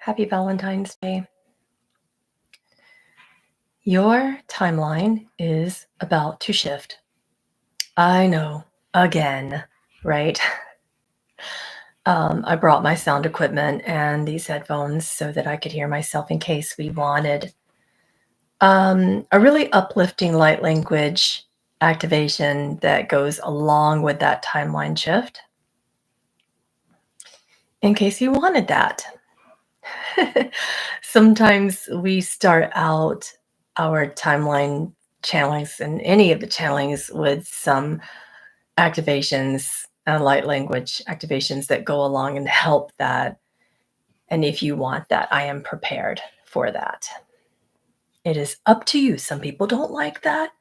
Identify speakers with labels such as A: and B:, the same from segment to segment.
A: Happy Valentine's Day. Your timeline is about to shift. I know, again, right? I brought my sound equipment and these headphones so that I could hear myself in case we wanted a really uplifting light language activation that goes along with that timeline shift. In case you wanted that. Sometimes we start out our timeline channelings and any of the channelings with some activations, light language activations that go along and help that. And if you want that, I am prepared for that. It is up to you. Some people don't like that.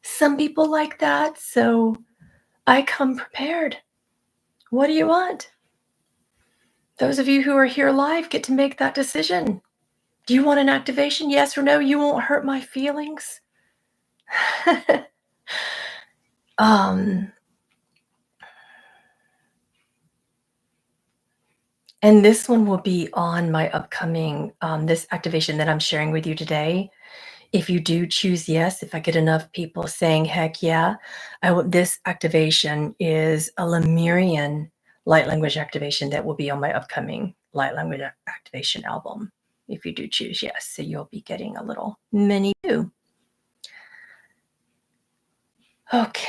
A: Some people like that. So I come prepared. What do you want? Those of you who are here live get to make that decision. Do you want an activation? Yes or no? You won't hurt my feelings. And this one will be on my upcoming, this activation that I'm sharing with you today. If you do choose yes, if I get enough people saying heck yeah, this activation is a Lemurian light language activation that will be on my upcoming light language activation album. If you do choose yes, so you'll be getting a little mini too. Okay,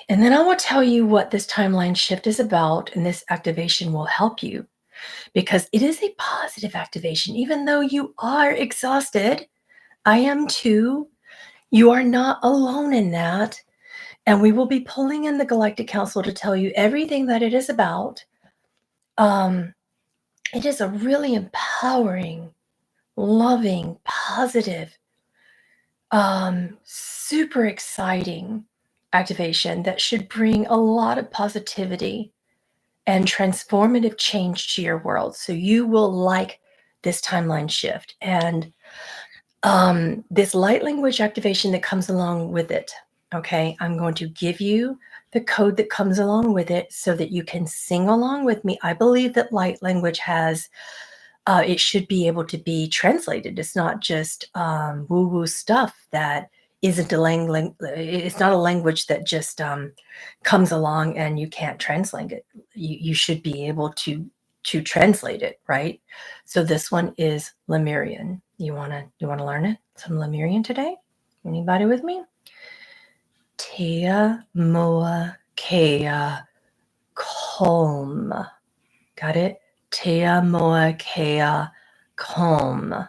A: and then I will tell you what this timeline shift is about, and this activation will help you because it is a positive activation. Even though you are exhausted, I am too. You are not alone in that. And we will be pulling in the Galactic Council to tell you everything that it is about. It is a really empowering, loving, positive, super exciting activation that should bring a lot of positivity and transformative change to your world. So you will like this timeline shift and this light language activation that comes along with it. Okay, I'm going to give you the code that comes along with it so that you can sing along with me. I believe that light language has, it should be able to be translated. It's not just woo-woo stuff that isn't a language. It's not a language that just comes along and you can't translate it. You should be able to translate it, right? So this one is Lemurian. You wanna learn it? Some Lemurian today? Anybody with me? Tea moa kea calm. Got it? Tea moa kea calm.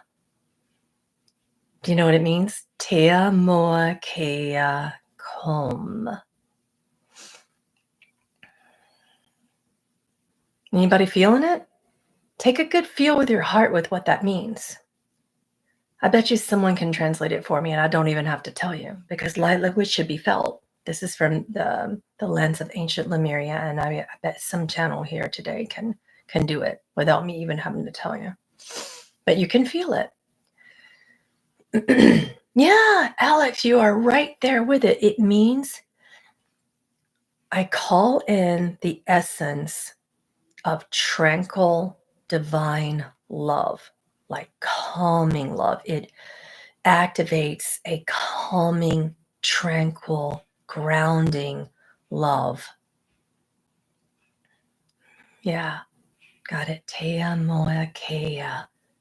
A: Do you know what it means? Tea moa kea calm. Anybody feeling it? Take a good feel with your heart with what that means. I bet you someone can translate it for me and I don't even have to tell you because light language should be felt. This is from the lens of ancient Lemuria, and I bet some channel here today can do it without me even having to tell you. But you can feel it. Yeah, Alex, you are right there with it. It means I call in the essence of tranquil, divine love, like calming love. It activates a calming, tranquil, grounding love. Yeah, got it. Tea moa kea,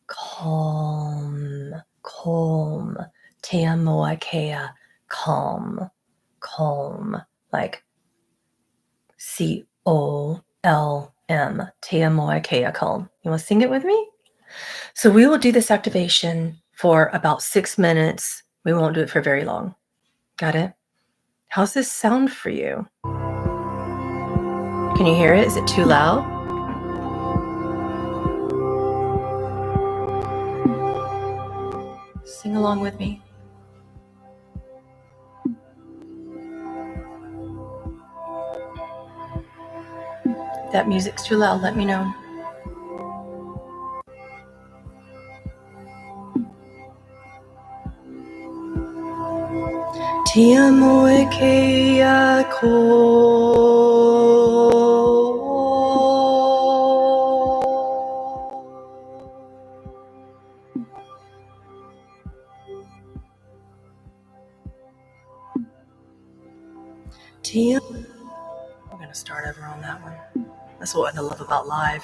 A: calm, calm. Tea moa kea, calm, calm. Like COLM. Tea moa kea, calm. You want to sing it with me? So we will do this activation for about 6 minutes. We won't do it for very long. Got it? How's this sound for you? Can you hear it? Is it too loud? Sing along with me. If that music's too loud, let me know. Te amo e ke a ko. We're going to start over on that one. That's what I love about live.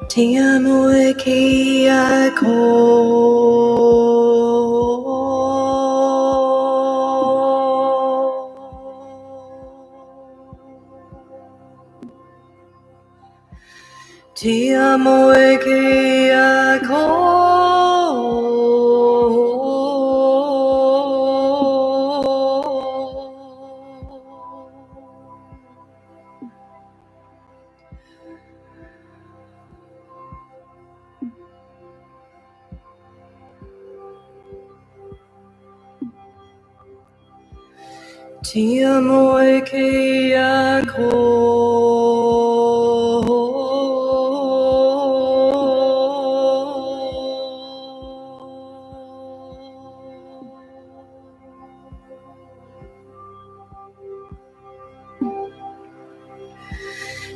A: Ti amo e chi Ti amo e chi Ti amo e chi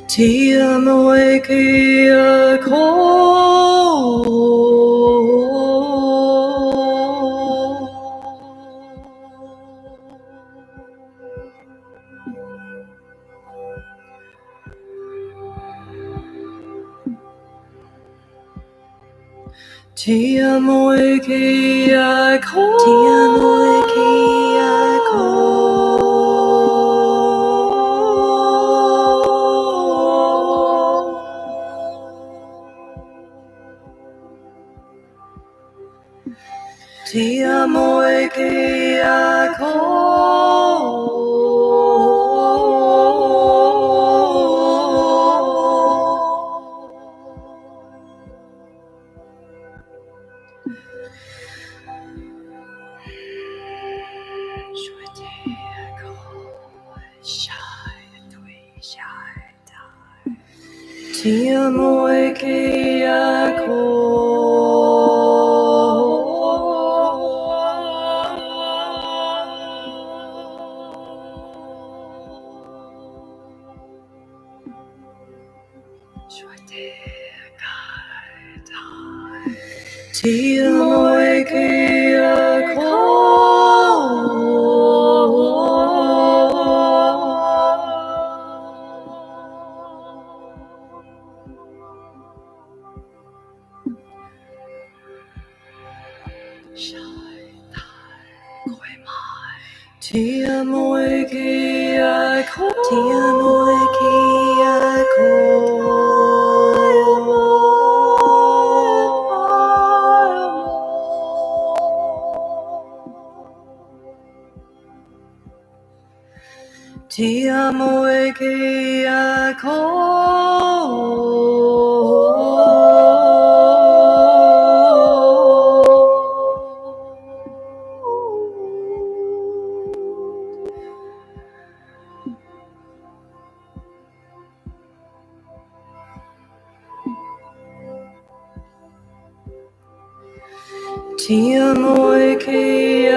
A: Ti amo e chi Ti amo e chi Ti amo e Ti amo e chi Ti amo e chi Ti amo e chi Ti amo e chi Ti amo e Ti amo e chi Ti amo e chi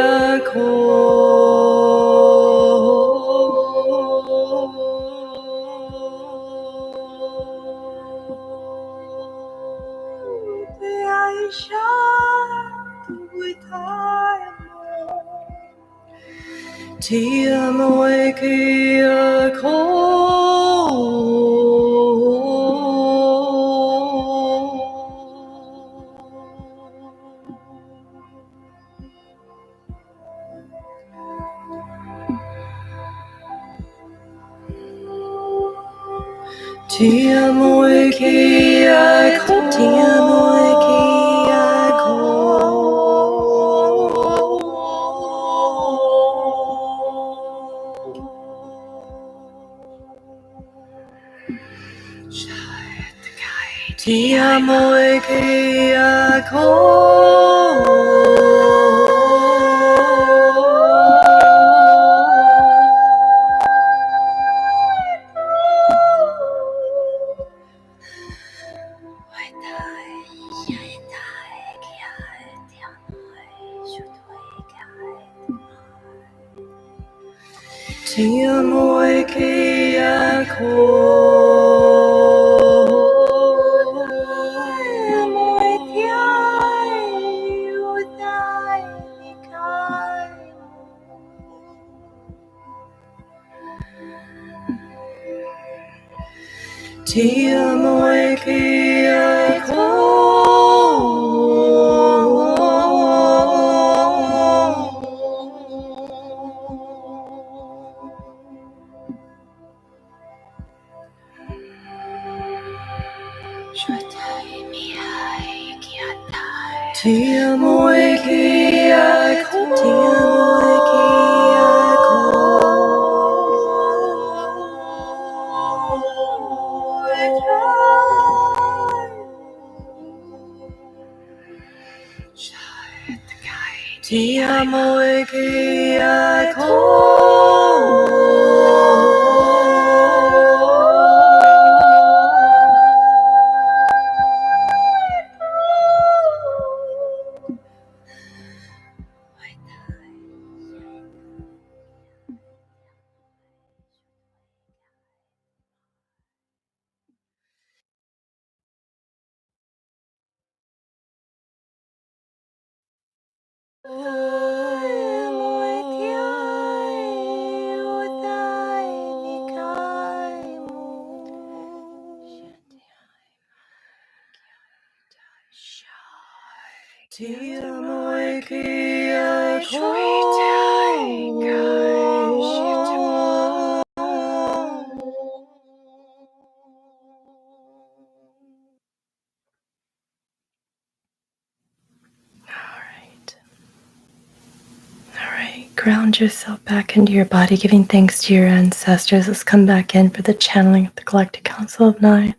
A: Ti amo e chi Ti amo e chi Ti amo e Ti amo e che Ti amo e che Ti amo e che Ti amo e che Ti amo e che Ti amo e All right, ground yourself back into your body, giving thanks to your ancestors. Let's come back in for the channeling of the Galactic Council of Nine.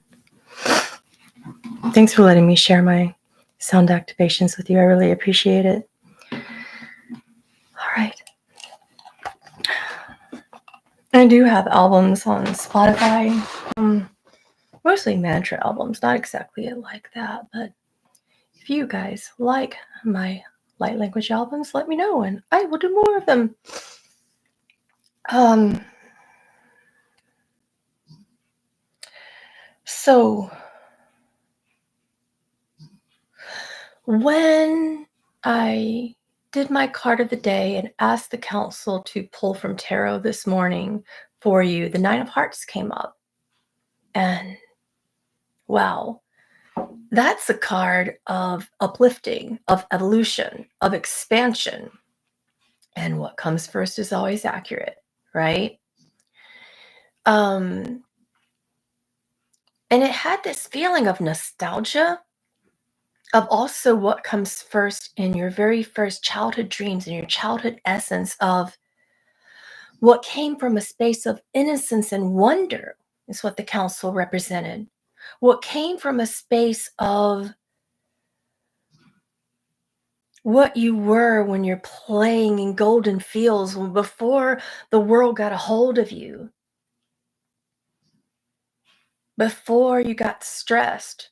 A: Thanks for letting me share my sound activations with you. I really appreciate it. All right. I do have albums on Spotify, mostly mantra albums, not exactly like that, but if you guys like my light language albums, let me know and I will do more of them. So when I did my card of the day and asked the council to pull from tarot this morning for you, the Nine of Hearts came up. And wow, that's a card of uplifting, of evolution, of expansion. And what comes first is always accurate, right? And it had this feeling of nostalgia, of also what comes first in your very first childhood dreams and your childhood essence of what came from a space of innocence and wonder is what the council represented. What came from a space of what you were when you're playing in golden fields before the world got a hold of you, before you got stressed,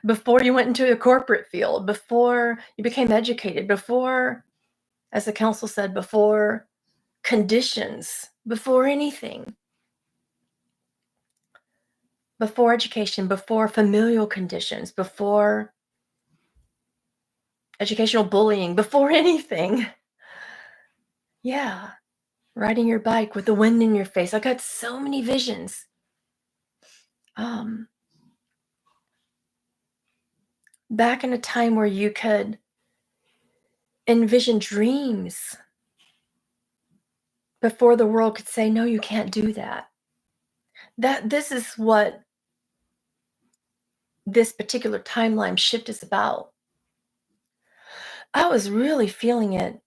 A: before you went into a corporate field, before you became educated, before, as the council said, before conditions, before anything, before education, before familial conditions, before educational bullying, before anything. Yeah, riding your bike with the wind in your face. I got so many visions. Back in a time where you could envision dreams before the world could say, no, you can't do that. This is what this particular timeline shift is about. I was really feeling it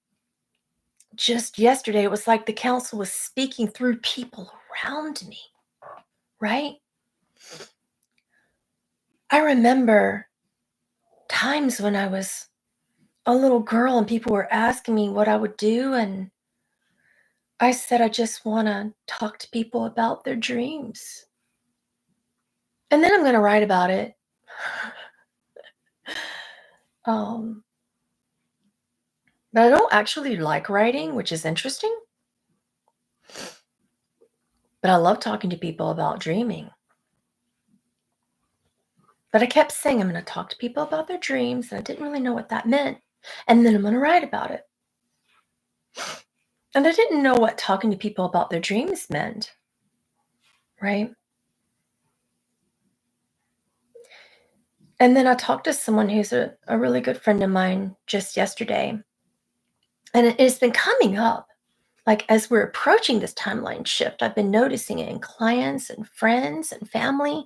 A: just yesterday. It was like the council was speaking through people around me, right? I remember times when I was a little girl and people were asking me what I would do, and I said, I just want to talk to people about their dreams. And then I'm going to write about it. um, but I don't actually like writing, which is interesting. But I love talking to people about dreaming. But I kept saying I'm going to talk to people about their dreams, and I didn't really know what that meant. And then I'm going to write about it. And I didn't know what talking to people about their dreams meant, right? And then I talked to someone who's a really good friend of mine just yesterday. And it's been coming up. Like as we're approaching this timeline shift, I've been noticing it in clients and friends and family,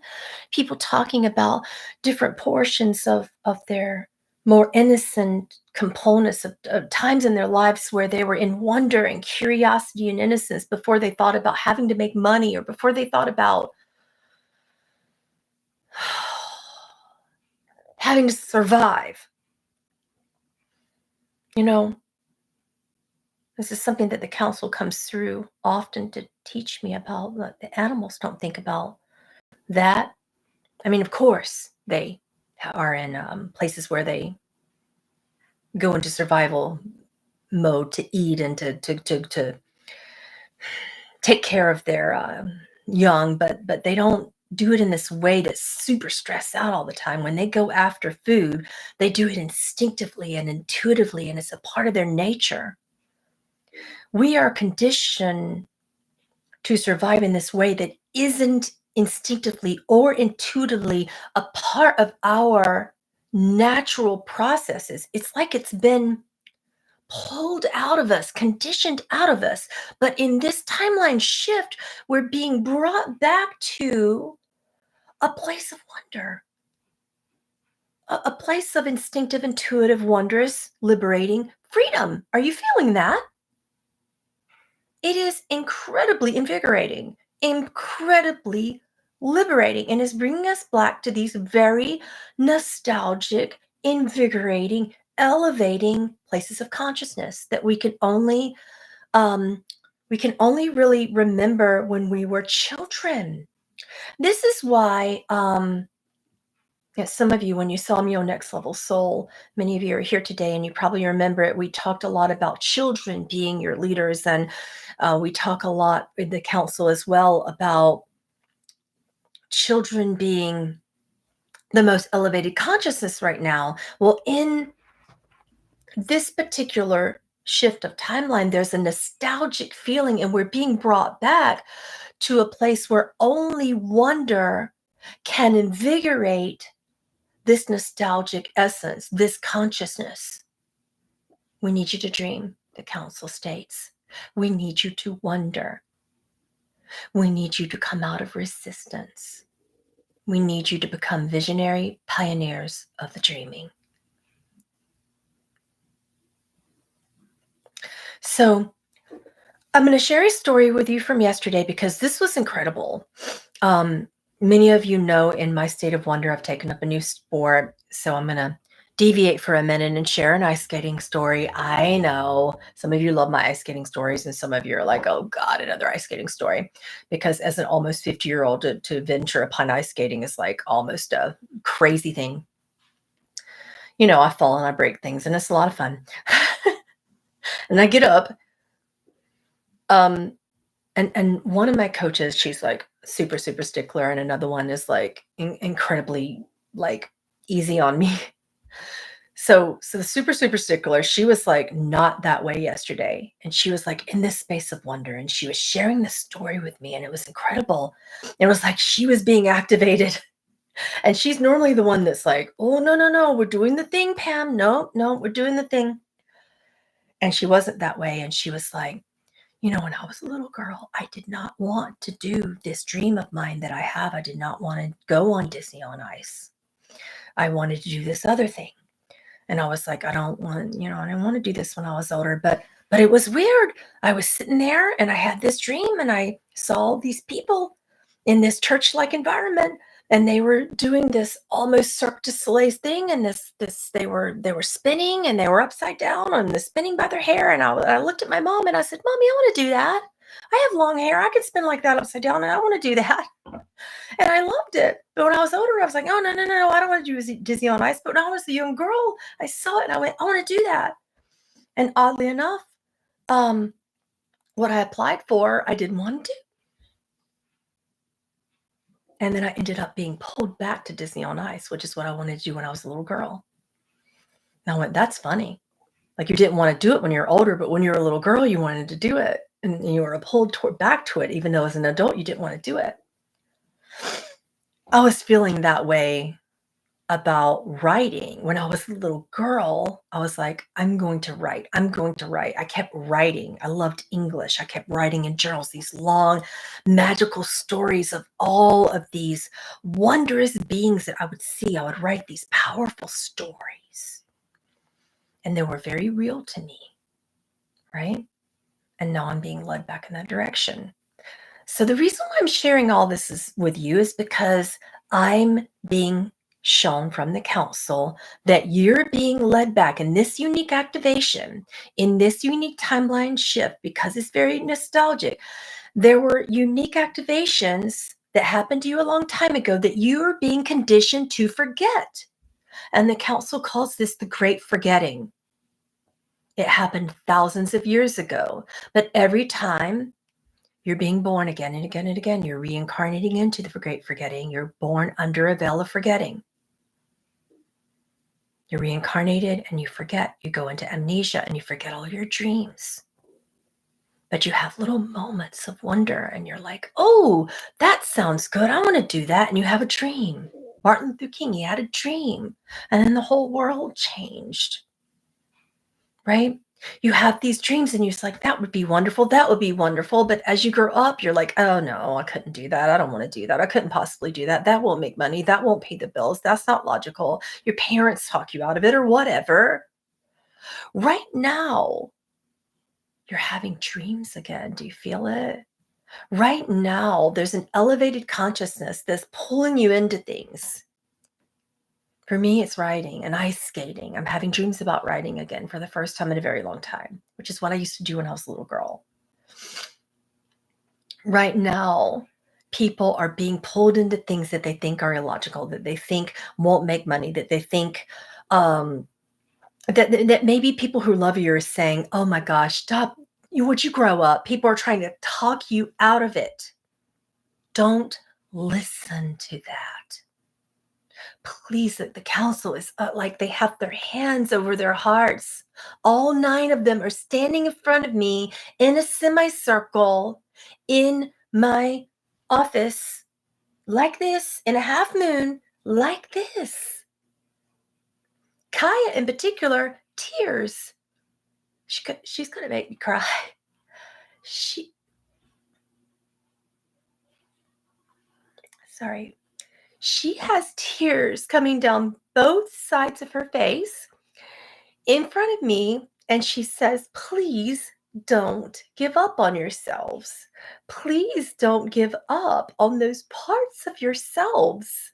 A: people talking about different portions of their more innocent components of times in their lives where they were in wonder and curiosity and innocence before they thought about having to make money or before they thought about having to survive. You know, this is something that the council comes through often to teach me about. The animals don't think about that. I mean, of course, they are in places where they go into survival mode to eat and to take care of their young, but they don't do it in this way that's super stressed out all the time. When they go after food, they do it instinctively and intuitively, and it's a part of their nature. We are conditioned to survive in this way that isn't instinctively or intuitively a part of our natural processes. It's like it's been pulled out of us, conditioned out of us. But in this timeline shift, we're being brought back to a place of wonder, a place of instinctive, intuitive, wondrous, liberating freedom. Are you feeling that? It is incredibly invigorating, incredibly liberating, and is bringing us back to these very nostalgic, invigorating, elevating places of consciousness that um, we can only really remember when we were children. This is why some of you, when you saw me on Next Level Soul, many of you are here today and you probably remember it. We talked a lot about children being your leaders, and we talk a lot in the council as well about children being the most elevated consciousness right now. Well, in this particular shift of timeline, there's a nostalgic feeling, and we're being brought back to a place where only wonder can invigorate this nostalgic essence, this consciousness. We need you to dream, the council states. We need you to wonder. We need you to come out of resistance. We need you to become visionary pioneers of the dreaming. So I'm going to share a story with you from yesterday because this was incredible. Many of you know in my state of wonder, I've taken up a new sport. So I'm going to deviate for a minute and share an ice skating story. I know some of you love my ice skating stories, and some of you are like, oh God, another ice skating story. Because as an almost 50-year-old, to venture upon ice skating is like almost a crazy thing. You know, I fall and I break things, and it's a lot of fun. And I get up. And one of my coaches, she's like super, super stickler, and another one is like incredibly like easy on me. So the super, super stickler, she was like not that way yesterday. And she was like in this space of wonder, and she was sharing the story with me, and it was incredible. It was like she was being activated. And she's normally the one that's like, oh, no, we're doing the thing, Pam. No, we're doing the thing. And she wasn't that way. And she was like, you know, when I was a little girl, I did not want to do this dream of mine that I have. I did not want to go on Disney on Ice. I wanted to do this other thing. And I was like, I didn't want to do this when I was older. But it was weird. I was sitting there and I had this dream, and I saw these people in this church-like environment, And they were doing this almost Cirque du Soleil thing, and they were spinning, and they were upside down and the spinning by their hair. And I looked at my mom and I said, "Mommy, I want to do that. I have long hair. I can spin like that upside down, and I want to do that." And I loved it. But when I was older, I was like, "Oh, no, no, no, I don't want to do Disney on Ice." But when I was a young girl, I saw it and I went, "I want to do that." And oddly enough, um, what I applied for, I didn't want to do. And then I ended up being pulled back to Disney on Ice, which is what I wanted to do when I was a little girl. And I went, "That's funny. Like, you didn't want to do it when you were older, but when you were a little girl, you wanted to do it. And you were pulled back to it, even though as an adult, you didn't want to do it." I was feeling that way about writing. When I was a little girl, I was like, "I'm going to write. I'm going to write." I kept writing. I loved English. I kept writing in journals, these long, magical stories of all of these wondrous beings that I would see. I would write these powerful stories, and they were very real to me, right? And now I'm being led back in that direction. So the reason why I'm sharing all this with you is because I'm being shown from the council that you're being led back in this unique activation, in this unique timeline shift, because it's very nostalgic. There were unique activations that happened to you a long time ago that you are being conditioned to forget. And the council calls this the great forgetting. It happened thousands of years ago, but every time you're being born again and again and again, you're reincarnating into the great forgetting. You're born under a veil of forgetting. You're reincarnated and you forget. You go into amnesia and you forget all your dreams. But you have little moments of wonder and you're like, "Oh, that sounds good. I want to do that." And you have a dream. Martin Luther King, he had a dream. And then the whole world changed, right? You have these dreams and you're just like, "That would be wonderful. That would be wonderful." But as you grow up, you're like, "Oh no, I couldn't do that. I don't want to do that. I couldn't possibly do that. That won't make money. That won't pay the bills. That's not logical." Your parents talk you out of it or whatever. Right now, you're having dreams again. Do you feel it? Right now, there's an elevated consciousness that's pulling you into things. For me, it's riding and ice skating. I'm having dreams about riding again for the first time in a very long time, which is what I used to do when I was a little girl. Right now, people are being pulled into things that they think are illogical, that they think won't make money, that they think that maybe people who love you are saying, "Oh my gosh, stop. Would you grow up?" People are trying to talk you out of it. Don't listen to that. Please, the council is like they have their hands over their hearts. All 9 of them are standing in front of me in a semicircle in my office, like this, in a half moon, like this. Kaya, in particular, tears. She's going to make me cry. She, sorry. She has tears coming down both sides of her face in front of me, and she says, "Please don't give up on yourselves. Please don't give up on those parts of yourselves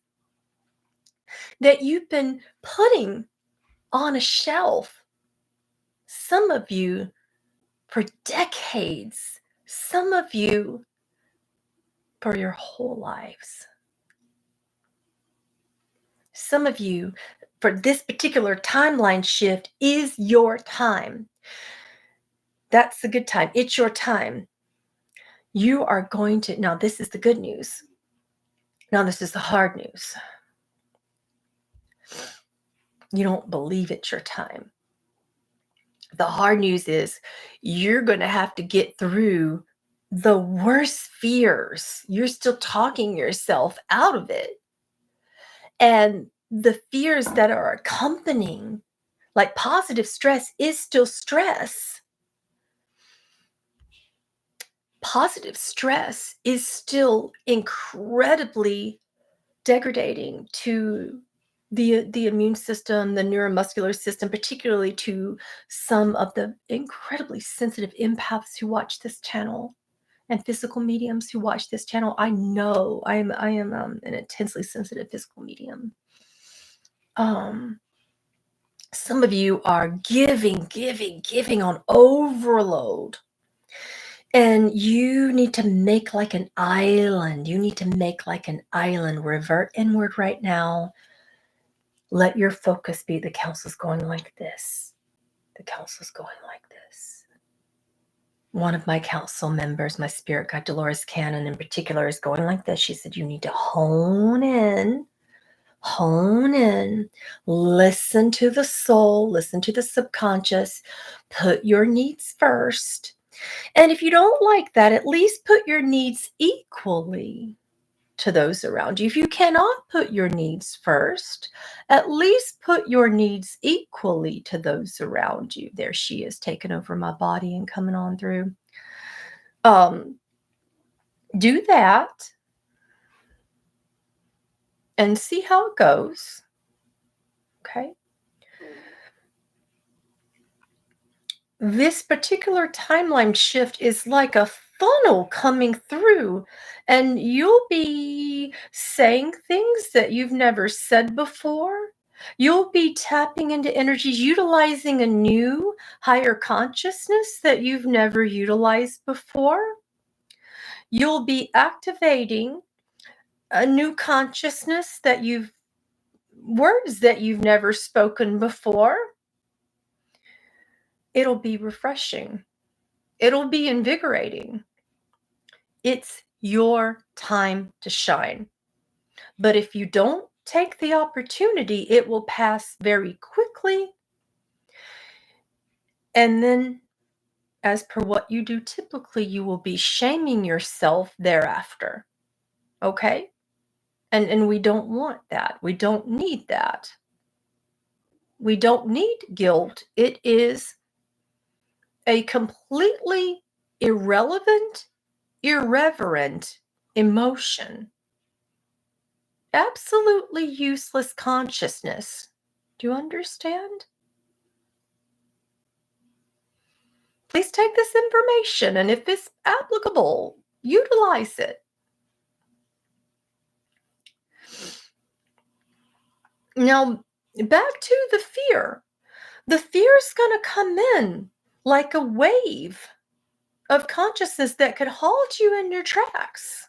A: that you've been putting on a shelf. Some of you for decades, some of you for your whole lives. Some of you for this particular timeline shift is your time. That's the good time. It's your time. You are going to, now this is the good news. Now this is the hard news. You don't believe it's your time. The hard news is you're going to have to get through the worst fears. You're still talking yourself out of it. And the fears that are accompanying, like positive stress, is still stress. Positive stress is still incredibly degrading to the immune system, the neuromuscular system, particularly to some of the incredibly sensitive empaths who watch this channel and physical mediums who watch this channel, I know I am an intensely sensitive physical medium. Some of you are giving on overload. And you need to make like an island. You need to make like an island. Revert inward right now. Let your focus be the council's going like this. The council's going like this. One of my council members, my spirit guide Dolores Cannon in particular, is going like this. She said, you need to hone in, listen to the soul, listen to the subconscious, put your needs first. And if you don't like that, at least put your needs equally to those around you. If you cannot put your needs first, at least put your needs equally to those around you. There she is, taking over my body and coming on through. Do that and see how it goes. Okay. This particular timeline shift is like a funnel coming through, and you'll be saying things that you've never said before. You'll be tapping into energies, utilizing a new higher consciousness that you've never utilized before. You'll be activating a new consciousness words that you've never spoken before. It'll be refreshing. It'll be invigorating. It's your time to shine. But if you don't take the opportunity, it will pass very quickly. And then, as per what you do typically, you will be shaming yourself thereafter. Okay? And we don't want that. We don't need that. We don't need guilt. It is a completely irrelevant, irreverent emotion. Absolutely useless consciousness. Do you understand? Please take this information, and if it's applicable, utilize it. Now, back to the fear. The fear is going to come in like a wave of consciousness that could halt you in your tracks.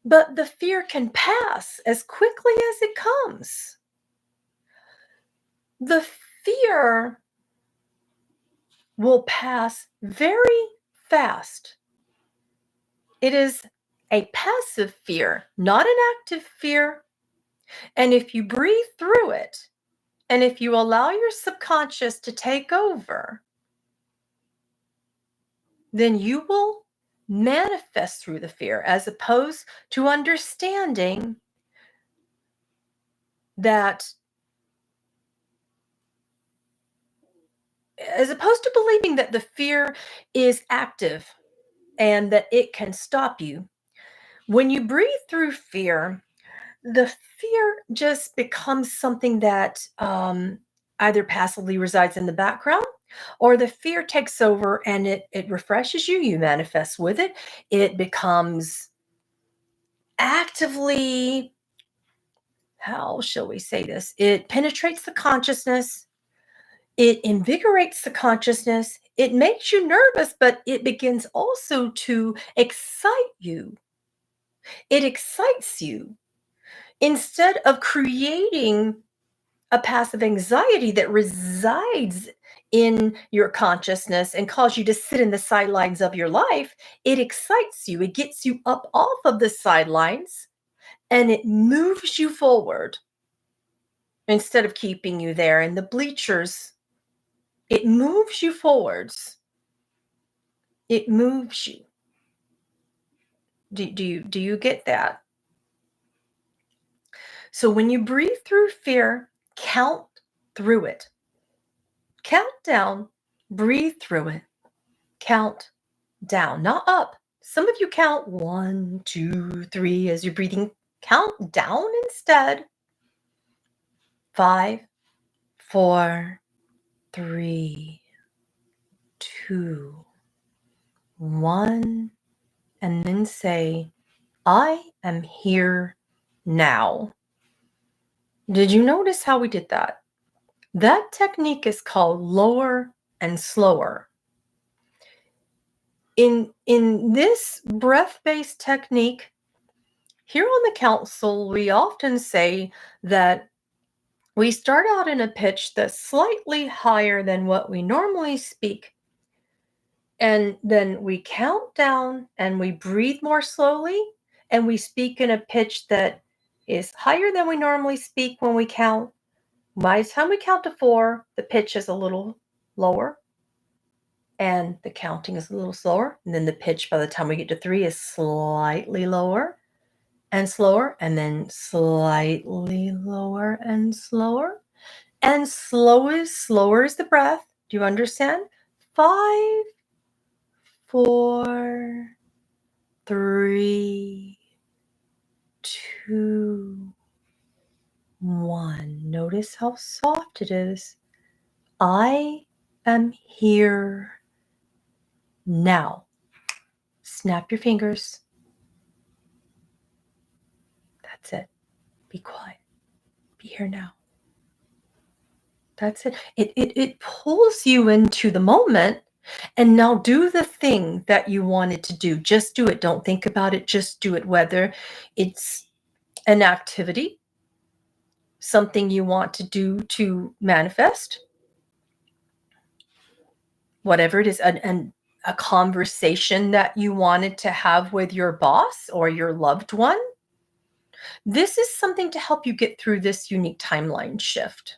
A: But the fear can pass as quickly as it comes. The fear will pass very fast. It is a passive fear, not an active fear. And if you breathe through it, and if you allow your subconscious to take over, then you will manifest through the fear, as opposed to understanding that, as opposed to believing that the fear is active and that it can stop you. When you breathe through fear, the fear just becomes something that either passively resides in the background, or the fear takes over and it refreshes you. You manifest with it. It becomes actively, how shall we say this? It penetrates the consciousness. It invigorates the consciousness. It makes you nervous, but it begins also to excite you. It excites you. Instead of creating a passive anxiety that resides in your consciousness and cause you to sit in the sidelines of your life, it excites you. It gets you up off of the sidelines and it moves you forward instead of keeping you there in the bleachers. It moves you forwards. It moves you. Do you get that? So when you breathe through fear, count through it. Count down, breathe through it. Count down, not up. Some of you count 1, 2, 3 as you're breathing. Count down instead. 5, 4, 3, 2, 1, and then say, I am here now. Did you notice how we did that? That technique is called lower and slower. In this breath-based technique, here on the council, we often say that we start out in a pitch that's slightly higher than what we normally speak. And then we count down and we breathe more slowly, and we speak in a pitch that is higher than we normally speak when we count. By the time we count to 4, the pitch is a little lower and the counting is a little slower. And then the pitch by the time we get to 3 is slightly lower and slower, and then slightly lower and slower. And slower is the breath. Do you understand? 5, 4, 3, 2, 1. Notice how soft it is. I am here now. Snap your fingers. That's it. Be quiet. Be here now. That's it. It pulls you into the moment. And now do the thing that you wanted to do. Just do it. Don't think about it. Just do it. Whether it's an activity, something you want to do to manifest, whatever it is, and a conversation that you wanted to have with your boss or your loved one. This is something to help you get through this unique timeline shift.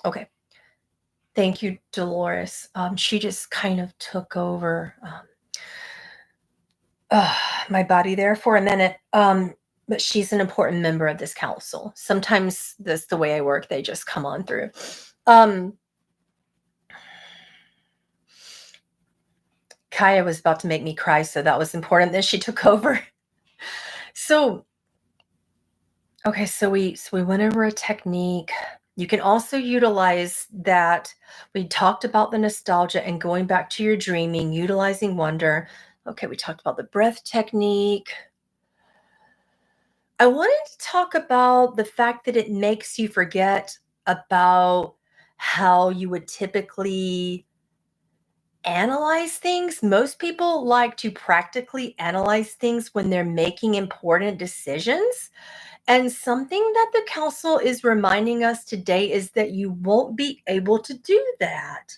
A: Okay. Thank you, Dolores. She just kind of took over my body there for a minute. But she's an important member of this council. Sometimes that's the way I work. They just come on through. Kaya was about to make me cry, so that was important that she took over. So, okay, so we went over a technique. You can also utilize that. We talked about the nostalgia and going back to your dreaming, utilizing wonder. Okay, we talked about the breath technique. I wanted to talk about the fact that it makes you forget about how you would typically analyze things. Most people like to practically analyze things when they're making important decisions. And something that the council is reminding us today is that you won't be able to do that.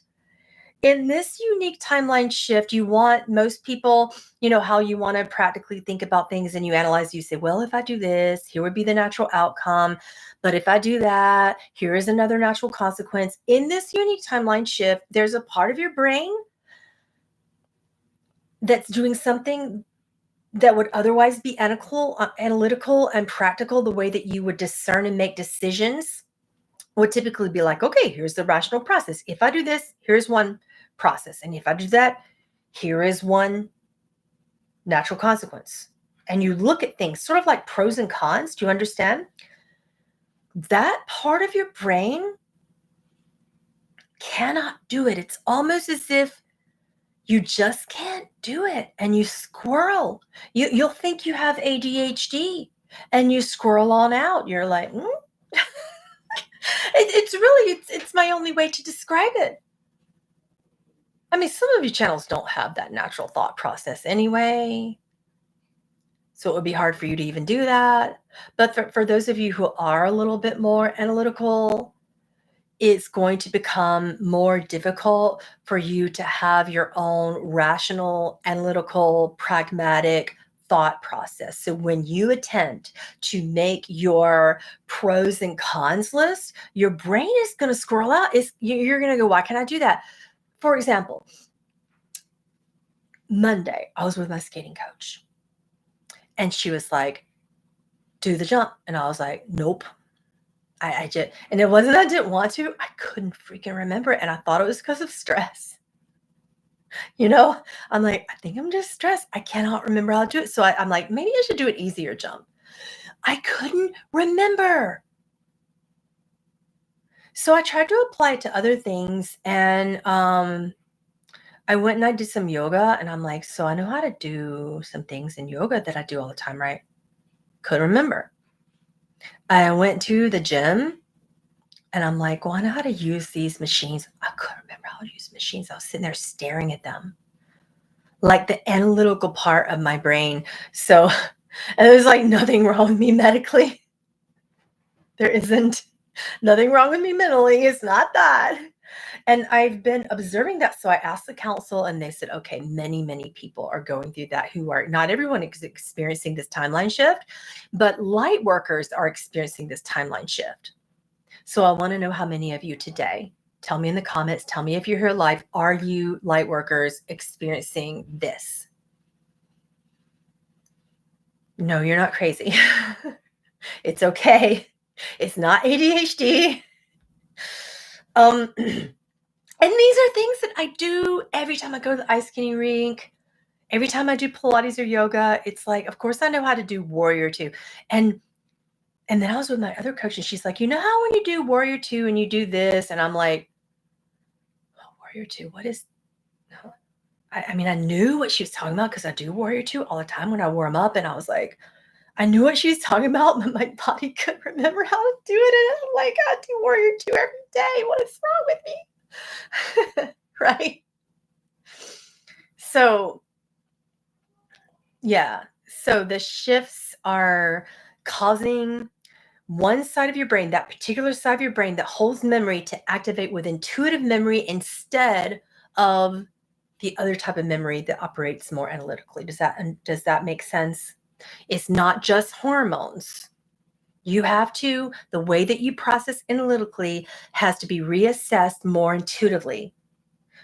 A: In this unique timeline shift, you want most people, you know, how you want to practically think about things and you analyze, you say, well, if I do this, here would be the natural outcome. But if I do that, here is another natural consequence. In this unique timeline shift, there's a part of your brain that's doing something that would otherwise be analytical and practical, the way that you would discern and make decisions would typically be like, okay, here's the rational process. If I do this, here's one process. And if I do that, here is one natural consequence. And you look at things sort of like pros and cons. Do you understand? That part of your brain cannot do it. It's almost as if you just can't do it, and you squirrel. You'll think you have ADHD, and you squirrel on out. You're like, it's my only way to describe it. I mean, some of your channels don't have that natural thought process anyway, so it would be hard for you to even do that. But for those of you who are a little bit more analytical, it's going to become more difficult for you to have your own rational, analytical, pragmatic thought process. So when you attempt to make your pros and cons list, your brain is going to scroll out. You're going to go, why can't I do that? For example, Monday, I was with my skating coach and she was like, do the jump. And I was like, nope. I just, and it wasn't that I didn't want to, I couldn't freaking remember it. And I thought it was because of stress. You know, I'm like, I think I'm just stressed. I cannot remember how to do it. So I'm like, maybe I should do an easier jump. I couldn't remember. So I tried to apply it to other things. And I went and I did some yoga, and I'm like, so I know how to do some things in yoga that I do all the time, right? Couldn't remember. I went to the gym, and I'm like, well, I know how to use these machines. I couldn't remember how to use machines. I was sitting there staring at them, like the analytical part of my brain. So, and there's like nothing wrong with me medically. There isn't nothing wrong with me mentally. It's not that. And I've been observing that. So I asked the council, and they said, okay, many, many people are going through that, who are not everyone is experiencing this timeline shift, but light workers are experiencing this timeline shift. So I want to know how many of you today, tell me in the comments, tell me if you're here live, are you light workers experiencing this? No, you're not crazy. It's okay. It's not ADHD. And these are things that I do every time I go to the ice skating rink, every time I do Pilates or yoga. It's like, of course I know how to do Warrior 2. And then I was with my other coach, and she's like, you know how when you do Warrior 2 and you do this? And I'm like, oh, Warrior 2, what is, no. I mean, I knew what she was talking about because I do Warrior 2 all the time when I warm up. And I was like, I knew what she was talking about, but my body couldn't remember how to do it. And I'm like, I do Warrior 2 every day. What is wrong with me? Right? So, yeah. So the shifts are causing one side of your brain, that particular side of your brain that holds memory, to activate with intuitive memory instead of the other type of memory that operates more analytically. Does that make sense? It's not just hormones. You have to, the way that you process analytically has to be reassessed more intuitively.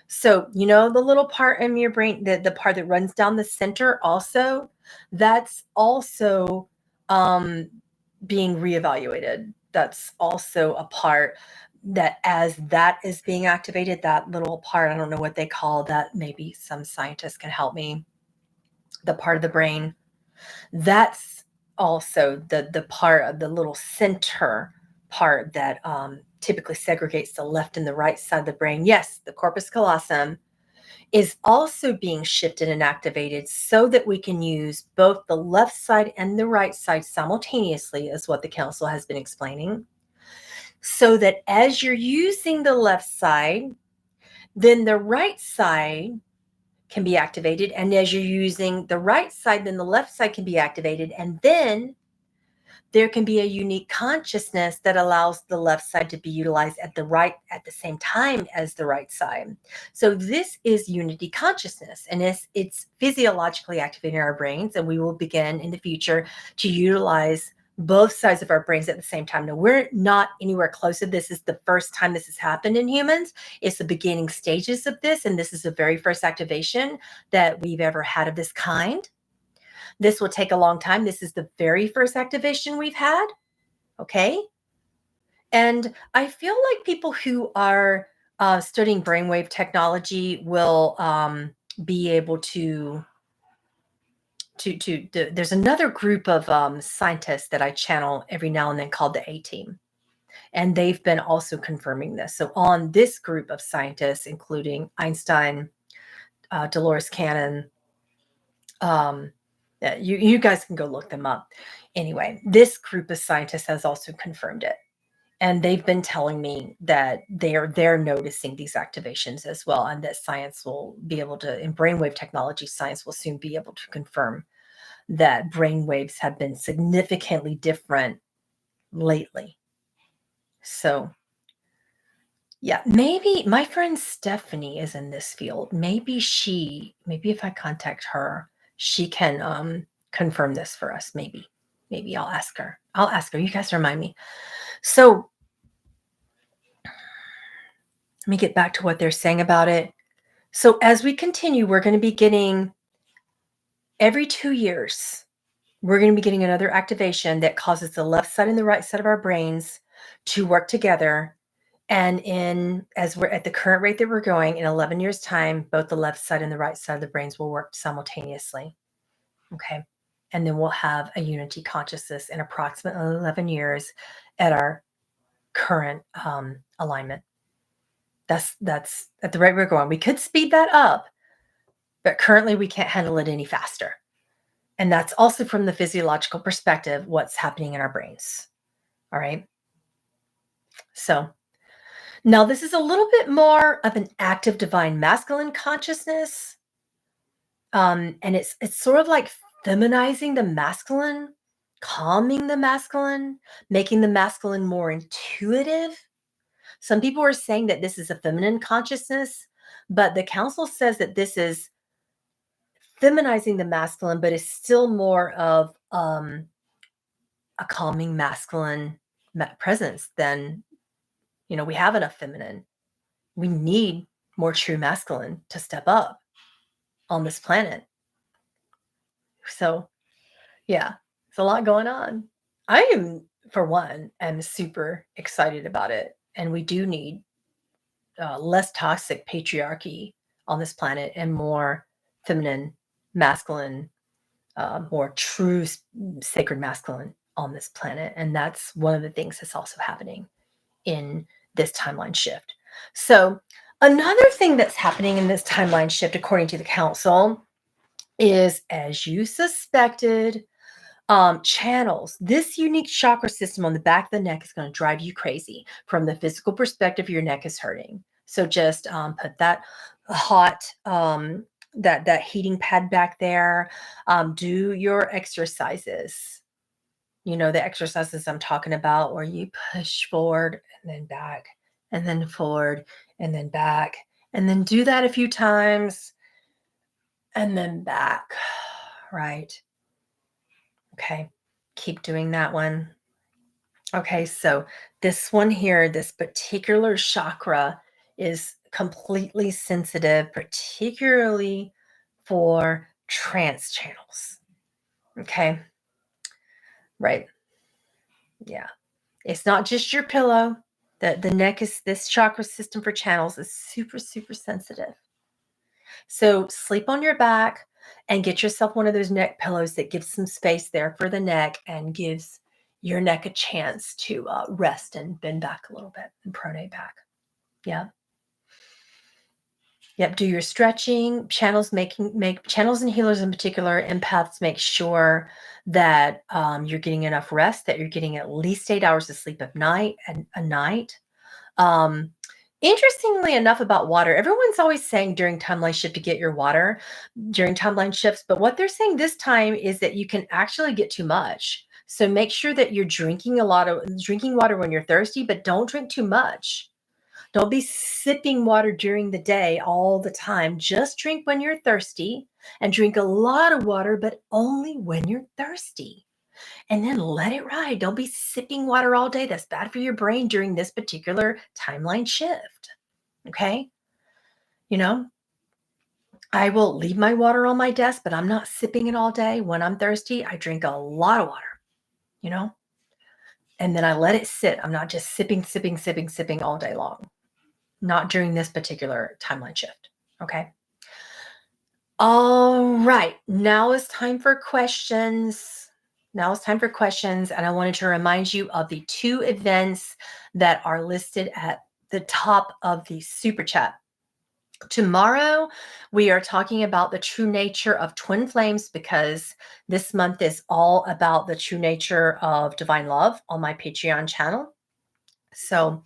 A: So, you know, the little part in your brain, the part that runs down the center also, that's also being reevaluated. That's also a part that, as that is being activated, that little part, I don't know what they call that. Maybe some scientists can help me. The part of the brain, that's also the part of the little center part that typically segregates the left and the right side of the brain. Yes, the corpus callosum is also being shifted and activated so that we can use both the left side and the right side simultaneously, is what the council has been explaining. So that as you're using the left side, then the right side can be activated. And as you're using the right side, then the left side can be activated. And then there can be a unique consciousness that allows the left side to be utilized at the same time as the right side. So this is unity consciousness, and it's physiologically activating our brains, and we will begin in the future to utilize both sides of our brains at the same time. Now, we're not anywhere close to this. This is the first time this has happened in humans. It's the beginning stages of this, and this is the very first activation that we've ever had of this kind. This will take a long time. This is the very first activation we've had. Okay. And I feel like people who are studying brainwave technology will be able to there's another group of scientists that I channel every now and then called the A-Team. And they've been also confirming this. So on this group of scientists, including Einstein, Dolores Cannon, you guys can go look them up. Anyway, this group of scientists has also confirmed it. And they've been telling me that they're noticing these activations as well, and that science will be able to, in brainwave technology, science will soon be able to confirm that brainwaves have been significantly different lately. So yeah, maybe my friend Stephanie is in this field. Maybe if I contact her, she can confirm this for us. Maybe I'll ask her. You guys remind me. So let me get back to what they're saying about it. So as we continue, we're going to be getting every 2 years, we're going to be getting another activation that causes the left side and the right side of our brains to work together. And as we're at the current rate that we're going, in 11 years' time, both the left side and the right side of the brains will work simultaneously. Okay. And then we'll have a unity consciousness in approximately 11 years at our current alignment. That's at the rate we're going. We could speed that up, but currently we can't handle it any faster. And that's also from the physiological perspective, what's happening in our brains. All right. So now this is a little bit more of an active divine masculine consciousness. And it's sort of like feminizing the masculine, calming the masculine, making the masculine more intuitive. Some people are saying that this is a feminine consciousness, but the council says that this is feminizing the masculine, but it's still more of a calming masculine presence than, we have enough feminine. We need more true masculine to step up on this planet. So, yeah, it's a lot going on. I am, for one, am super excited about it. And we do need less toxic patriarchy on this planet and more feminine, masculine, more true sacred masculine on this planet. And that's one of the things that's also happening in this timeline shift. So another thing that's happening in this timeline shift, according to the council, is, as you suspected, channels. This unique chakra system on the back of the neck is going to drive you crazy. From the physical perspective, your neck is hurting. So just put that hot, that heating pad back there. Do your exercises. The exercises I'm talking about, where you push forward and then back, and then forward and then back, and then do that a few times, and then back. Right. Okay. Keep doing that one. Okay, so this one here, this particular chakra is completely sensitive, particularly for trance channels. Okay, right. Yeah. It's not just your pillow. The neck is, this chakra system for channels is super, super sensitive. So sleep on your back and get yourself one of those neck pillows that gives some space there for the neck and gives your neck a chance to rest and bend back a little bit and pronate back. Yeah. Yep. Do your stretching. Channels make channels and healers in particular, empaths, make sure that you're getting enough rest, that you're getting at least 8 hours of sleep a night. Um, Interestingly enough, about water, everyone's always saying during timeline shift to get your water during timeline shifts, but what they're saying this time is that you can actually get too much. So make sure that you're drinking water when you're thirsty, but don't drink too much. Don't be sipping water during the day all the time. Just drink when you're thirsty, and drink a lot of water, but only when you're thirsty. And then let it ride. Don't be sipping water all day. That's bad for your brain during this particular timeline shift. Okay? I will leave my water on my desk, but I'm not sipping it all day. When I'm thirsty, I drink a lot of water, you know? And then I let it sit. I'm not just sipping all day long. Not during this particular timeline shift. Okay? All right. Now it's time for questions. And I wanted to remind you of the 2 events that are listed at the top of the super chat. Tomorrow, we are talking about the true nature of twin flames, because this month is all about the true nature of divine love on my Patreon channel. So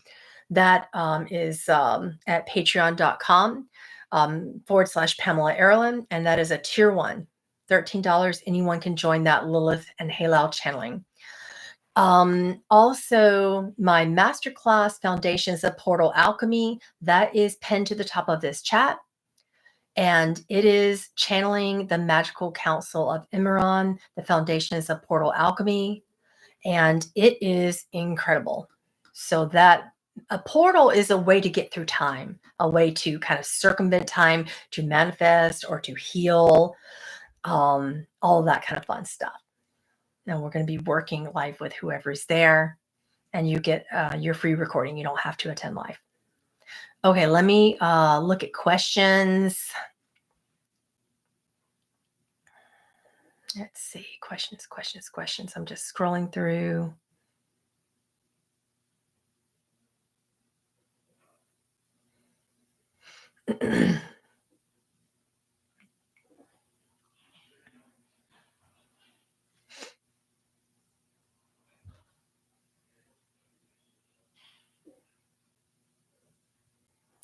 A: that is at patreon.com / Pamela Aaralyn. And that is a tier 1, $13. Anyone can join that Lilith and Halal channeling. Also, my Masterclass Foundations of Portal Alchemy, that is pinned to the top of this chat. And it is channeling the magical Council of Emeron, the Foundations of Portal Alchemy. And it is incredible. So that a portal is a way to get through time, a way to kind of circumvent time, to manifest or to heal, all of that kind of fun stuff. And we're going to be working live with whoever's there, and you get your free recording. You don't have to attend live. Okay, let me look at questions. Let's see, questions. I'm just scrolling through.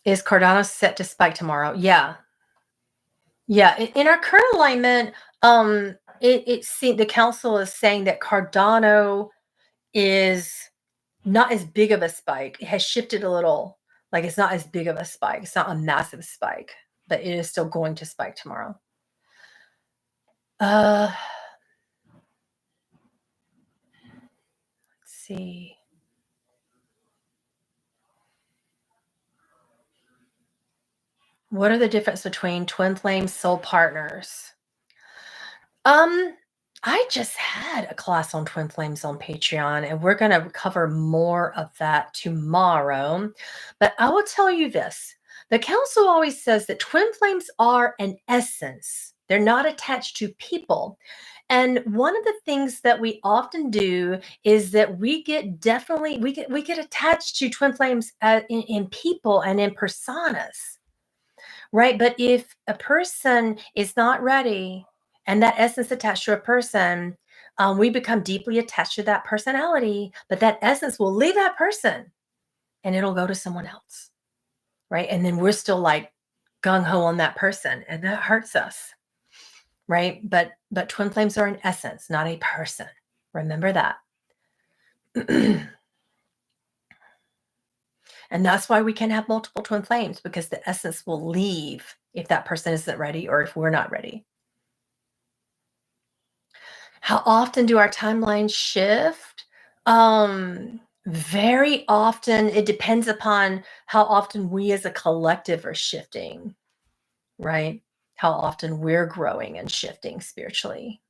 A: Is Cardano set to spike tomorrow? Yeah. Yeah. In our current alignment, the council is saying that Cardano is not as big of a spike. It has shifted a little. Like, it's not as big of a spike. It's not a massive spike, but it is still going to spike tomorrow. Let's see. What are the difference between twin flame soul partners? I just had a class on twin flames on Patreon, and we're going to cover more of that tomorrow. But I will tell you this. The council always says that twin flames are an essence. They're not attached to people. And one of the things that we often do is that we get attached to twin flames in people and in personas. Right. But if a person is not ready and that essence attached to a person, we become deeply attached to that personality, but that essence will leave that person and it'll go to someone else. Right. And then we're still like gung ho on that person, and that hurts us. Right. But twin flames are an essence, not a person. Remember that. And that's why we can have multiple twin flames, because the essence will leave if that person isn't ready or if we're not ready. How often do our timelines shift? Very often. It depends upon how often we as a collective are shifting, right? How often we're growing and shifting spiritually.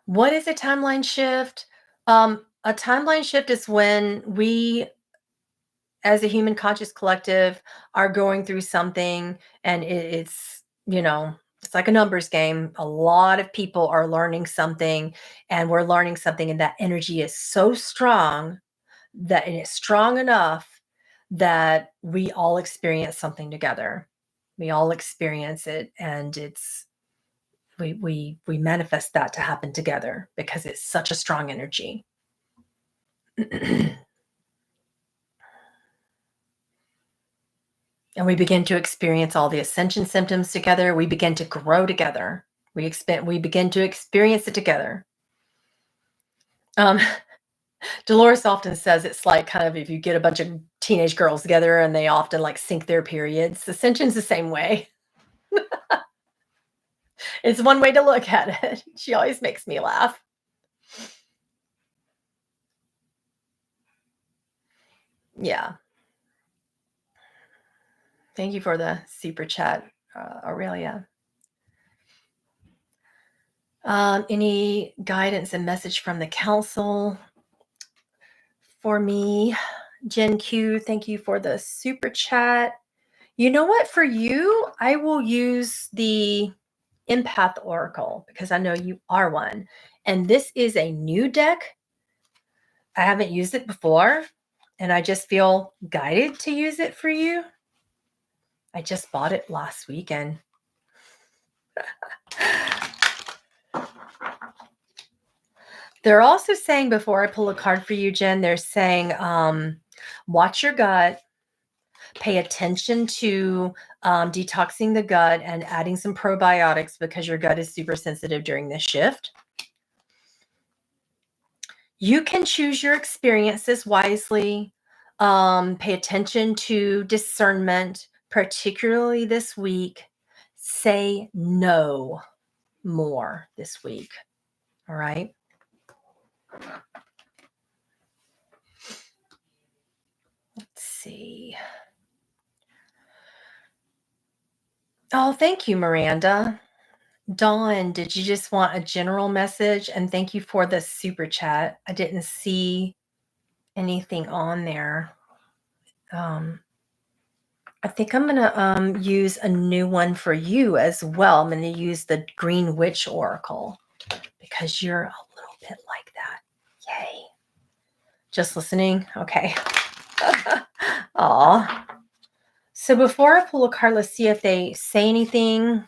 A: What is a timeline shift? A timeline shift is when we, as a human conscious collective, are going through something, and it's like a numbers game. A lot of people are learning something, and we're learning something, and that energy is so strong that, and it's strong enough that we all experience something together. We all experience it, and we manifest that to happen together because it's such a strong energy. And we begin to experience all the ascension symptoms together. We begin to grow together. We begin to experience it together. Dolores often says it's like kind of if you get a bunch of teenage girls together and they often like sync their periods. Ascension's the same way. It's one way to look at it. She always makes me laugh. Yeah. Thank you for the super chat, Aurelia. Any guidance and message from the council for me? Jen Q, thank you for the super chat. You know what? For you, I will use the Empath Oracle because I know you are one. And this is a new deck. I haven't used it before, and I just feel guided to use it for you. I just bought it last weekend. They're also saying, before I pull a card for you, Jen, they're saying, watch your gut, pay attention to detoxing the gut and adding some probiotics because your gut is super sensitive during this shift. You can choose your experiences wisely. Pay attention to discernment, particularly this week. Say no more this week. All right. Let's see. Oh, thank you, Miranda. Dawn, did you just want a general message? And thank you for the super chat. I didn't see anything on there. I think I'm going to use a new one for you as well. I'm going to use the Green Witch Oracle because you're a little bit like that. Yay. Just listening? Okay. Aw. So before I pull a card, let's see if they say anything.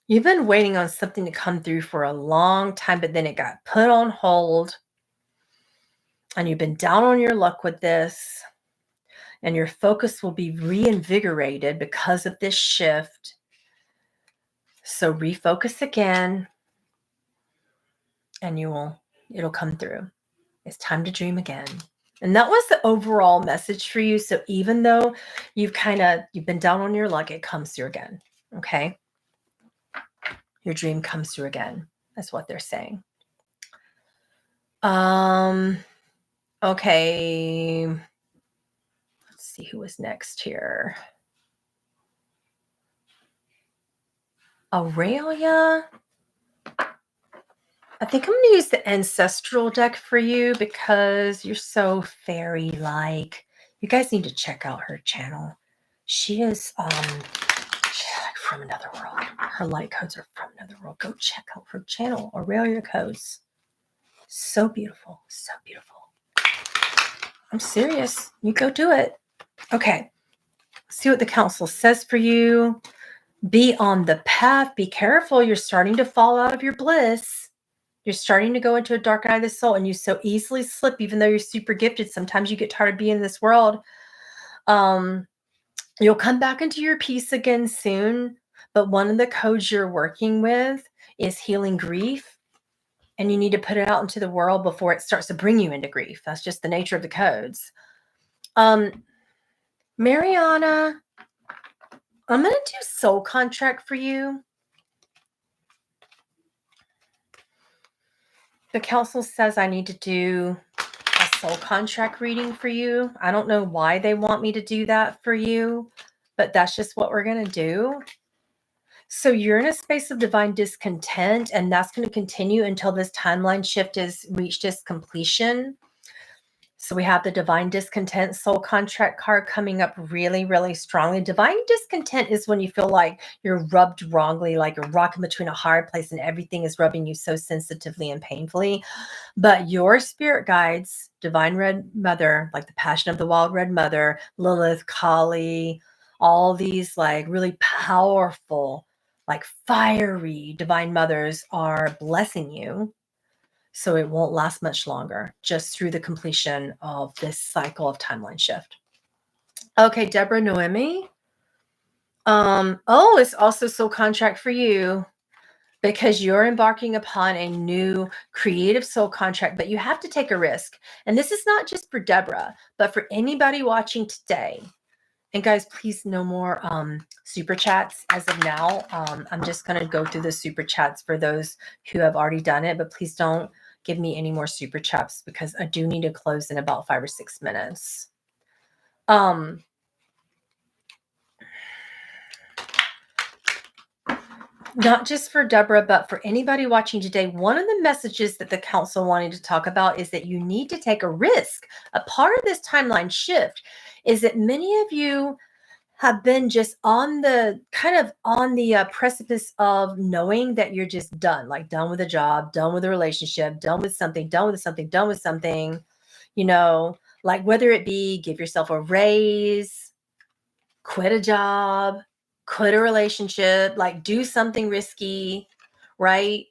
A: You've been waiting on something to come through for a long time, but then it got put on hold. And you've been down on your luck with this. And your focus will be reinvigorated because of this shift. So refocus again. And it'll come through. It's time to dream again. And that was the overall message for you. So even though you've been down on your luck, it comes through again. Okay. Your dream comes through again. That's what they're saying. Okay. Let's see who was next here. Aelia. I think I'm going to use the ancestral deck for you because you're so fairy-like. You guys need to check out her channel. She is she's like from another world. Her light codes are from another world. Go check out her channel, Aelia codes. So beautiful, so beautiful. I'm serious. You go do it. Okay. See what the council says for you. Be on the path. Be careful. You're starting to fall out of your bliss. You're starting to go into a dark night of the soul, and you so easily slip, even though you're super gifted. Sometimes you get tired of being in this world. You'll come back into your peace again soon. But one of the codes you're working with is healing grief. And you need to put it out into the world before it starts to bring you into grief. That's just the nature of the codes. Mariana, I'm going to do soul contract for you. The council says I need to do a soul contract reading for you. I don't know why they want me to do that for you, but that's just what we're going to do. So you're in a space of divine discontent, and that's going to continue until this timeline shift has reached its completion. So we have the divine discontent soul contract card coming up really, really strongly. Divine discontent is when you feel like you're rubbed wrongly, like you're rocking between a hard place and everything is rubbing you so sensitively and painfully. But your spirit guides, divine red mother, like the passion of the wild red mother, Lilith, Kali, all these like really powerful, like fiery divine mothers are blessing you. So it won't last much longer, just through the completion of this cycle of timeline shift. Okay, Deborah Noemi. It's also soul contract for you because you're embarking upon a new creative soul contract, but you have to take a risk. And this is not just for Deborah, but for anybody watching today. And guys, please no more super chats as of now. I'm just going to go through the super chats for those who have already done it, but please don't give me any more super chats because I do need to close in about 5 or 6 minutes. Not just for Deborah, but for anybody watching today, one of the messages that the council wanted to talk about is that you need to take a risk. A part of this timeline shift is that many of you have been just on the precipice of knowing that you're just done, like done with a job, done with a relationship, done with something, you know, like whether it be give yourself a raise, quit a job, quit a relationship, like do something risky, right?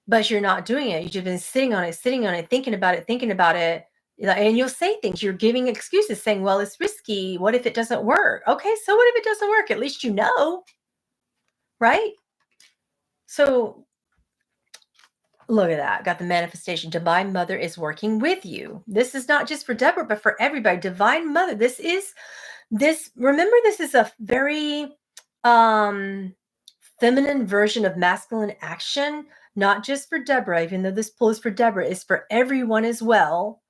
A: But you're not doing it. You've just been sitting on it, thinking about it. And you'll say things, you're giving excuses saying, well, it's risky. What if it doesn't work? Okay, so what if it doesn't work? At least you know, right? So look at that. Got the manifestation. Divine Mother is working with you. This is not just for Deborah, but for everybody. Divine Mother. Remember, this is a very feminine version of masculine action, not just for Deborah, even though this pull is for Deborah, it's for everyone as well.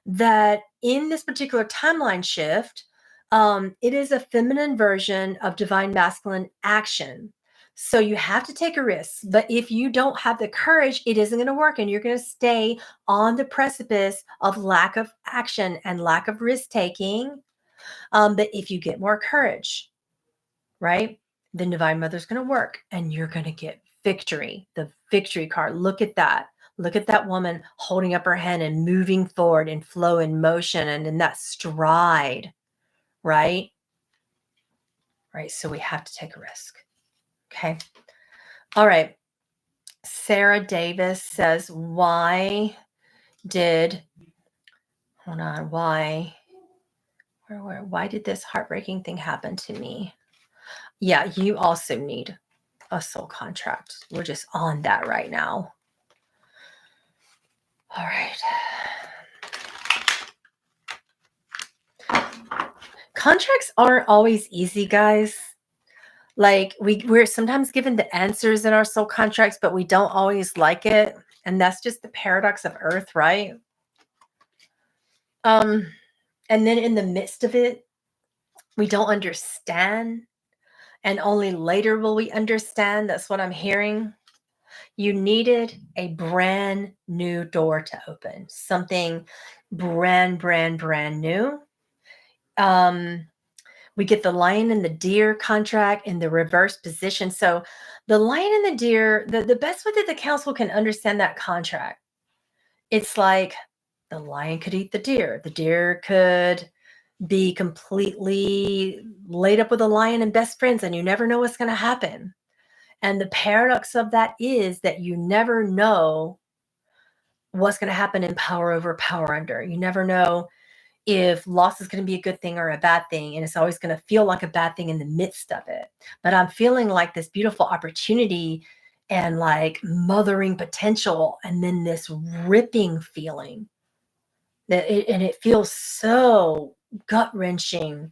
A: That in this particular timeline shift, it is a feminine version of divine masculine action. So you have to take a risk. But if you don't have the courage, it isn't going to work. And you're going to stay on the precipice of lack of action and lack of risk taking. But if you get more courage, right, then Divine Mother's going to work and you're going to get victory. The victory card. Look at that. Look at that woman holding up her hand and moving forward and flow in motion and in that stride, right? Right. So we have to take a risk. Okay. All right. Sarah Davis says, why did this heartbreaking thing happen to me? Yeah, you also need a soul contract. We're just on that right now. All right. Contracts aren't always easy, guys. Like we're sometimes given the answers in our soul contracts, but we don't always like it. And that's just the paradox of Earth, right? And then in the midst of it, we don't understand. And only later will we understand. That's what I'm hearing. You needed a brand new door to open, something brand new. We get the lion and the deer contract in the reverse position. So the lion and the deer, the best way that the council can understand that contract, it's like the lion could eat the deer could be completely laid up with a lion and best friends, and you never know what's going to happen. And the paradox of that is that you never know what's going to happen in power over, power under. You never know if loss is going to be a good thing or a bad thing. And it's always going to feel like a bad thing in the midst of it. But I'm feeling like this beautiful opportunity and like mothering potential, and then this ripping feeling and it feels so gut wrenching,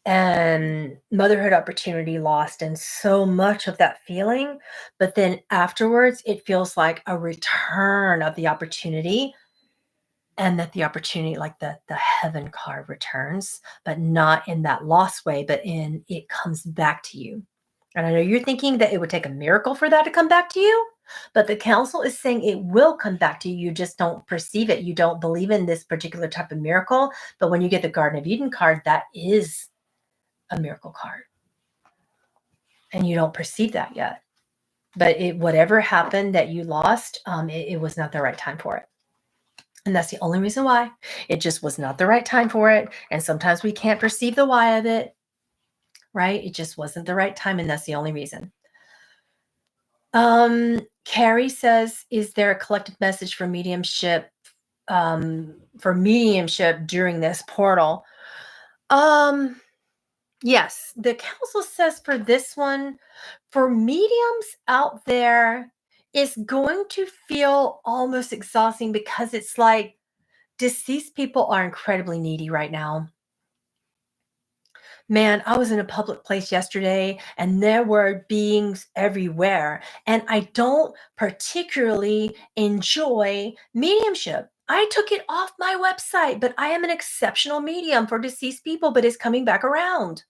A: and motherhood opportunity lost and so much of that feeling. But then afterwards, it feels like a return of the opportunity, and that the opportunity, like the heaven card, returns, but not in that lost way, but in it comes back to you. And I know you're thinking that it would take a miracle for that to come back to you, but the council is saying it will come back to you. You just don't perceive it. You don't believe in this particular type of miracle. But when you get the Garden of Eden card, that is a miracle card. And you don't perceive that yet. But whatever happened that you lost, it was not the right time for it. And that's the only reason why. It just was not the right time for it. And sometimes we can't perceive the why of it, right? It just wasn't the right time, and that's the only reason. Carrie says, is there a collective message for mediumship during this portal? Yes, the council says for this one, for mediums out there, it's going to feel almost exhausting because it's like deceased people are incredibly needy right now. Man, I was in a public place yesterday and there were beings everywhere. And I don't particularly enjoy mediumship. I took it off my website, but I am an exceptional medium for deceased people, but it's coming back around.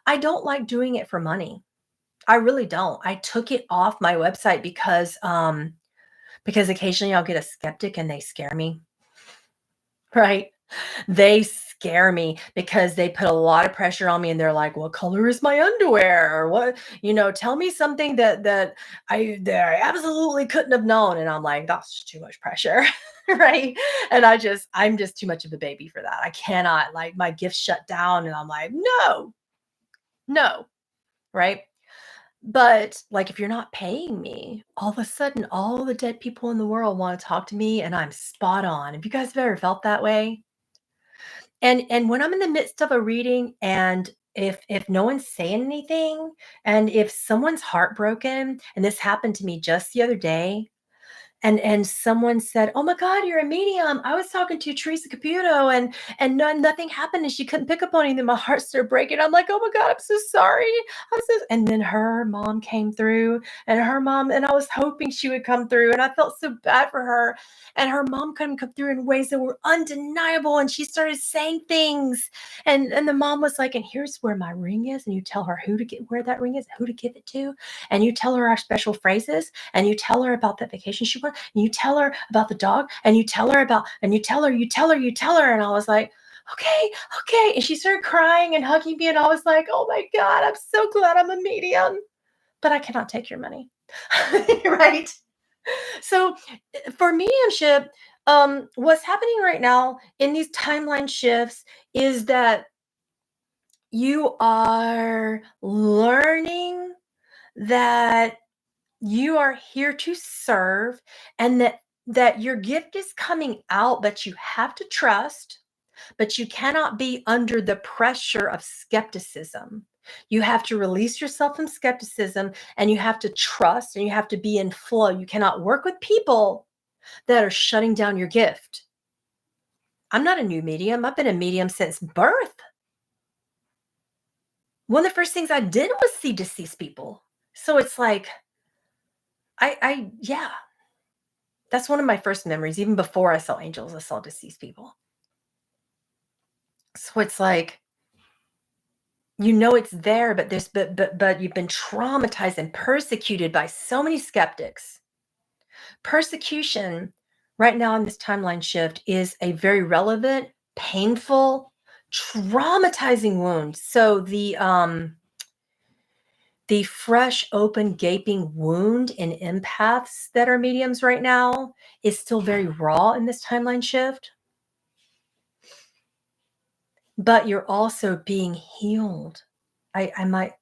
A: I don't like doing it for money. I really don't. I took it off my website because occasionally I'll get a skeptic and they scare me. Right? They scare me because they put a lot of pressure on me, and they're like, "What color is my underwear?" Or what, tell me something that I absolutely couldn't have known. And I'm like, that's too much pressure. Right? And I'm just too much of a baby for that. I cannot, like, my gifts shut down and I'm like, no, right? But like, if you're not paying me, all of a sudden all the dead people in the world want to talk to me and I'm spot on. Have you guys ever felt that way? And when I'm in the midst of a reading, and if no one's saying anything, and if someone's heartbroken, and this happened to me just the other day, and someone said, "Oh my God, you're a medium. I was talking to Teresa Caputo, and nothing happened, and she couldn't pick up on anything." My heart started breaking. I'm like, "Oh my God, I'm so sorry." And then her mom came through, and I was hoping she would come through, and I felt so bad for her. And her mom couldn't come through in ways that were undeniable, and she started saying things, and the mom was like, "And here's where my ring is," and you tell her where that ring is, who to give it to, and you tell her our special phrases, and you tell her about that vacation she went, and you tell her about the dog, and you tell her about, and you tell her. And I was like, okay, okay. And she started crying and hugging me, and I was like, oh my God, I'm so glad I'm a medium, but I cannot take your money. Right? So for mediumship, what's happening right now in these timeline shifts is that you are learning that you are here to serve, and that your gift is coming out, but you have to trust, but you cannot be under the pressure of skepticism. You have to release yourself from skepticism, and you have to trust, and you have to be in flow. You cannot work with people that are shutting down your gift. I'm not a new medium. I've been a medium since birth. One of the first things I did was see deceased people. So it's like, yeah, that's one of my first memories. Even before I saw angels, I saw deceased people. So it's like, it's there, but but you've been traumatized and persecuted by so many skeptics. Persecution right now in this timeline shift is a very relevant, painful, traumatizing wound. So the fresh, open, gaping wound in empaths that are mediums right now is still very raw in this timeline shift. But you're also being healed. I might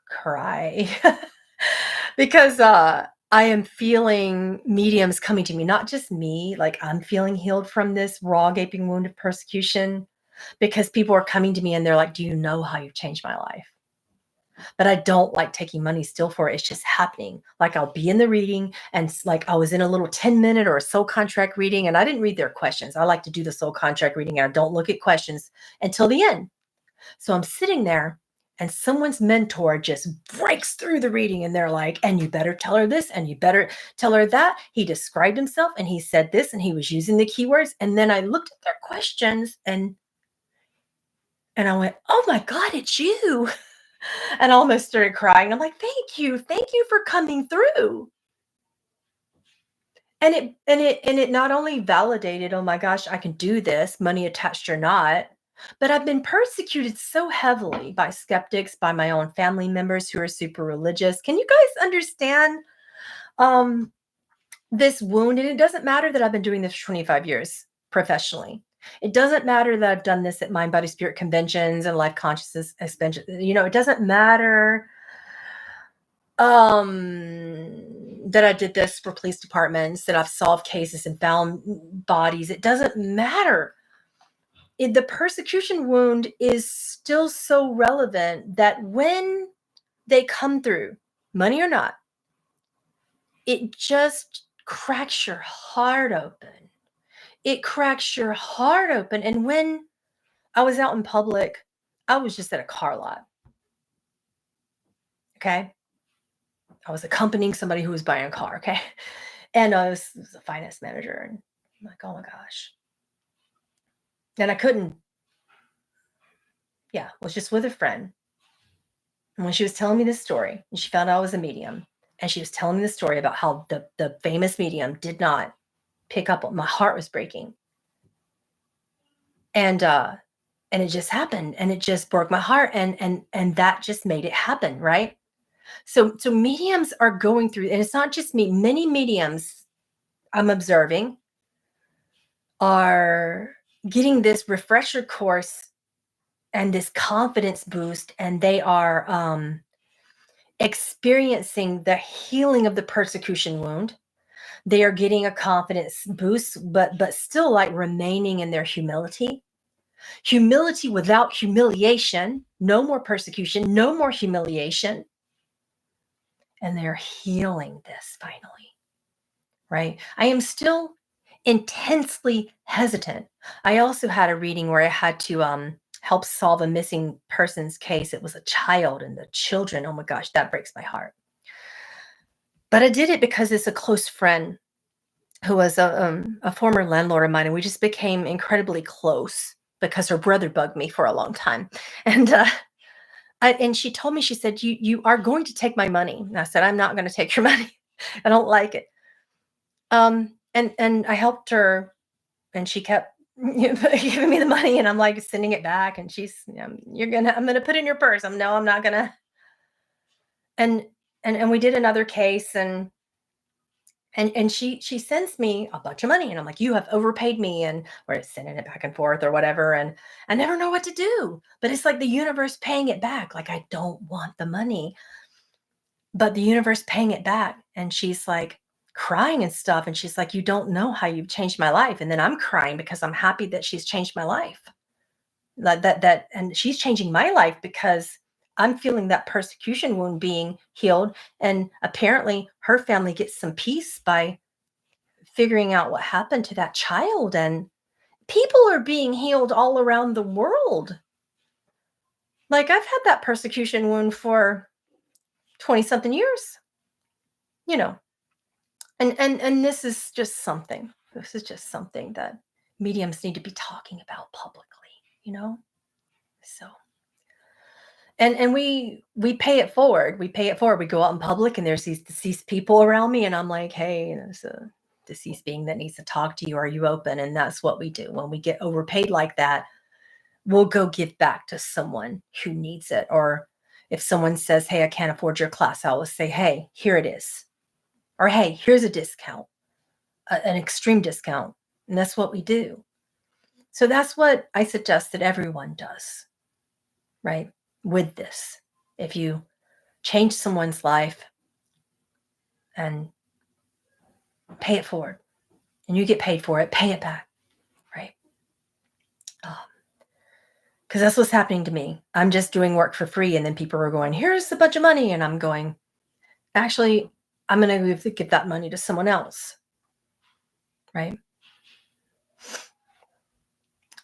A: cry because I am feeling mediums coming to me, not just me. Like, I'm feeling healed from this raw, gaping wound of persecution, because people are coming to me and they're like, "Do you know how you've changed my life?" But I don't like taking money still for it. It's just happening. Like, I'll be in the reading, and like, I was in a little 10-minute or a soul contract reading, and I didn't read their questions. I like to do the soul contract reading, and I don't look at questions until the end. So I'm sitting there, and someone's mentor just breaks through the reading, and they're like, "And you better tell her this, and you better tell her that. He described himself, and he said this, and he was using the keywords." And then I looked at their questions, and I went, "Oh my God, it's you." And I almost started crying. I'm like, "Thank you. Thank you for coming through." And it not only validated, "Oh my gosh, I can do this, money attached or not," but I've been persecuted so heavily by skeptics, by my own family members who are super religious. Can you guys understand um this wound? And it doesn't matter that I've been doing this for 25 years professionally. It doesn't matter that I've done this at mind body spirit conventions and life consciousness expansion. It doesn't matter that I did this for police departments, that I've solved cases and found bodies. It doesn't matter. The persecution wound is still so relevant that when they come through, money or not, it just cracks your heart open. It cracks your heart open. And when I was out in public, I was just at a car lot. Okay. I was accompanying somebody who was buying a car. Okay. And I was a finance manager. And I'm like, "Oh my gosh." And I couldn't, yeah, was just with a friend. And when she was telling me this story, and she found out I was a medium, and she was telling me the story about how the famous medium did not pick up, my heart was breaking. And it just happened, and it just broke my heart, and that just made it happen, right? So mediums are going through, and it's not just me, many mediums I'm observing are getting this refresher course and this confidence boost, and they are experiencing the healing of the persecution wound. They are getting a confidence boost, but still, like, remaining in their humility. Humility without humiliation. No more persecution, no more humiliation. And they're healing this finally, right? I am still intensely hesitant. I also had a reading where I had to help solve a missing persons case. It was a child, and the children, oh my gosh, that breaks my heart. But I did it because it's a close friend who was a former landlord of mine, and we just became incredibly close because her brother bugged me for a long time. And and she told me, she said, "You are going to take my money." And I said, "I'm not going to take your money. I don't like it." And I helped her, and she kept giving me the money, and I'm like sending it back, and she's, I'm gonna put it in your purse. No, I'm not gonna. And we did another case, And she sends me a bunch of money, and I'm like, you have overpaid me, and we're sending it back and forth or whatever. And I never know what to do. But it's like the universe paying it back. Like, I don't want the money, but the universe paying it back. And she's like crying and stuff. And she's like, you don't know how you've changed my life. And then I'm crying because I'm happy that she's changed my life. And she's changing my life because I'm feeling that persecution wound being healed. And apparently her family gets some peace by figuring out what happened to that child. And people are being healed all around the world. Like, I've had that persecution wound for 20 something years, you know. And this is just something. This is just something that mediums need to be talking about publicly, you know? So and we pay it forward. We pay it forward. We go out in public and there's these deceased people around me, and I'm like, hey, there's a deceased being that needs to talk to you. Are you open? And that's what we do. When we get overpaid like that, we'll go give back to someone who needs it. Or if someone says, hey, I can't afford your class, I will say, hey, here it is. Or hey, here's a discount, an extreme discount. And that's what we do. So that's what I suggest that everyone does, right? With this, if you change someone's life and pay it forward and you get paid for it, pay it back, right? Because that's what's happening to me. I'm just doing work for free, and then people are going, here's a bunch of money. And I'm going, actually, I'm going to give that money to someone else, right?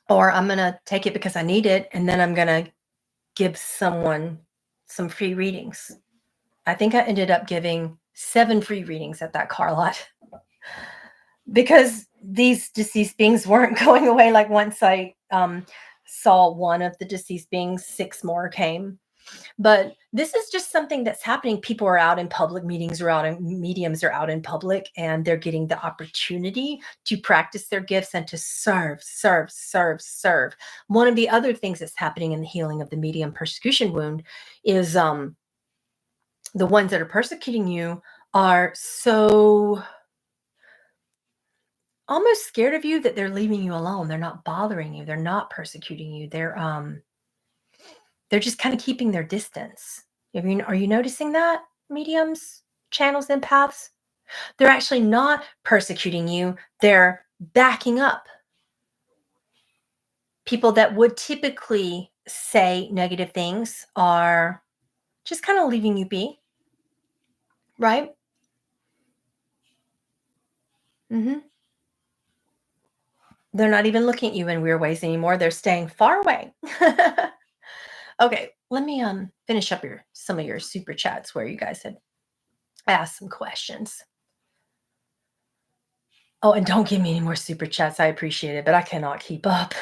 A: Or I'm going to take it because I need it, and then I'm going to give someone some free readings. I think I ended up giving 7 free readings at that car lot because these deceased beings weren't going away. Like, once I saw one of the deceased beings, 6 more came. But this is just something that's happening. People are out in public, meetings are out, and mediums are out in public, and they're getting the opportunity to practice their gifts and to serve. One of the other things that's happening in the healing of the medium persecution wound is the ones that are persecuting you are so almost scared of you that they're leaving you alone. They're not bothering you. They're not persecuting you. They're just kind of keeping their distance. I mean, are you noticing that, mediums, channels, empaths? They're actually not persecuting you. They're backing up. People that would typically say negative things are just kind of leaving you be, right? They're not even looking at you in weird ways anymore. They're staying far away. Okay, let me finish up some of your super chats where you guys had asked some questions. Oh, and don't give me any more super chats. I appreciate it, but I cannot keep up.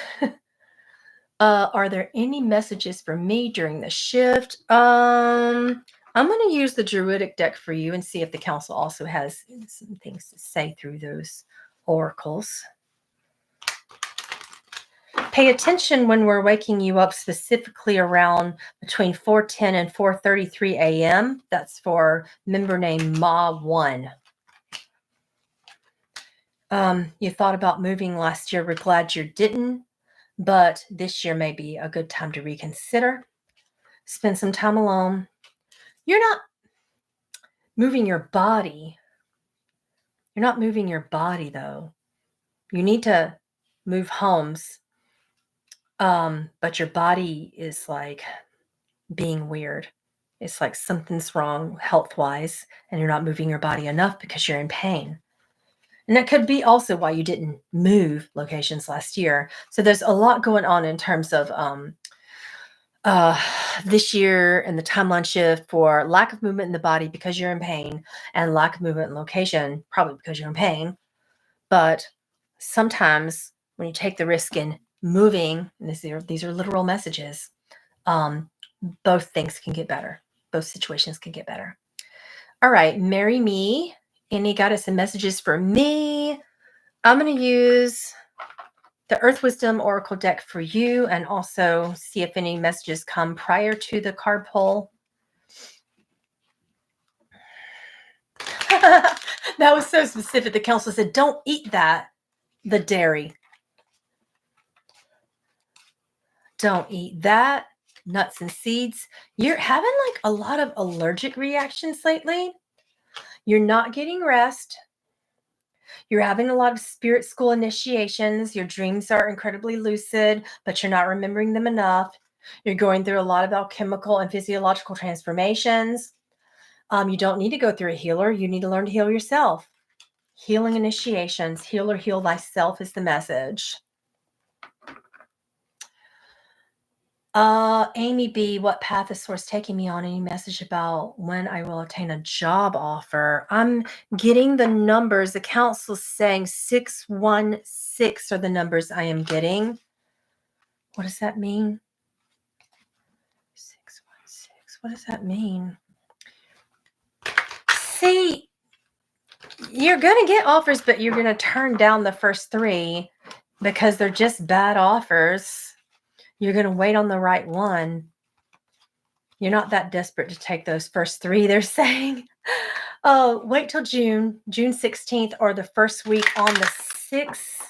A: Are there any messages for me during the shift? I'm going to use the Druidic deck for you and see if the council also has some things to say through those oracles. Pay attention when we're waking you up, specifically around between 4:10 and 4:33 a.m. That's for member name Ma1. You thought about moving last year. We're glad you didn't, but this year may be a good time to reconsider. Spend some time alone. You're not moving your body. You're not moving your body, though. You need to move homes, but your body is like being weird. It's like something's wrong health-wise, and you're not moving your body enough because you're in pain. And that could be also why you didn't move locations last year. So there's a lot going on in terms of this year and the timeline shift for lack of movement in the body because you're in pain, and lack of movement in location probably because you're in pain. But sometimes when you take the risk in moving, and these are literal messages, both things can get better. Both situations can get better. All right, marry me. Any goddess and messages for me? I'm going to use the Earth Wisdom Oracle deck for you, and also see if any messages come prior to the card pull. That was so specific. The council said, don't eat that, the dairy. Don't eat that, nuts and seeds. You're having like a lot of allergic reactions lately. You're not getting rest. You're having a lot of spirit school initiations. Your dreams are incredibly lucid, but you're not remembering them enough. You're going through a lot of alchemical and physiological transformations. You don't need to go through a healer. You need to learn to heal yourself. Healing initiations. Heal or heal thyself is the message. Amy B, what path is Source taking me on? Any message about when I will obtain a job offer? I'm getting the numbers. The council's saying 616 are the numbers I am getting. What does that mean? 616. What does that mean? See, you're going to get offers, but you're going to turn down the first three because they're just bad offers. You're going to wait on the right one. You're not that desperate to take those first three, they're saying. Oh, wait till June 16th or the first week on the 6th.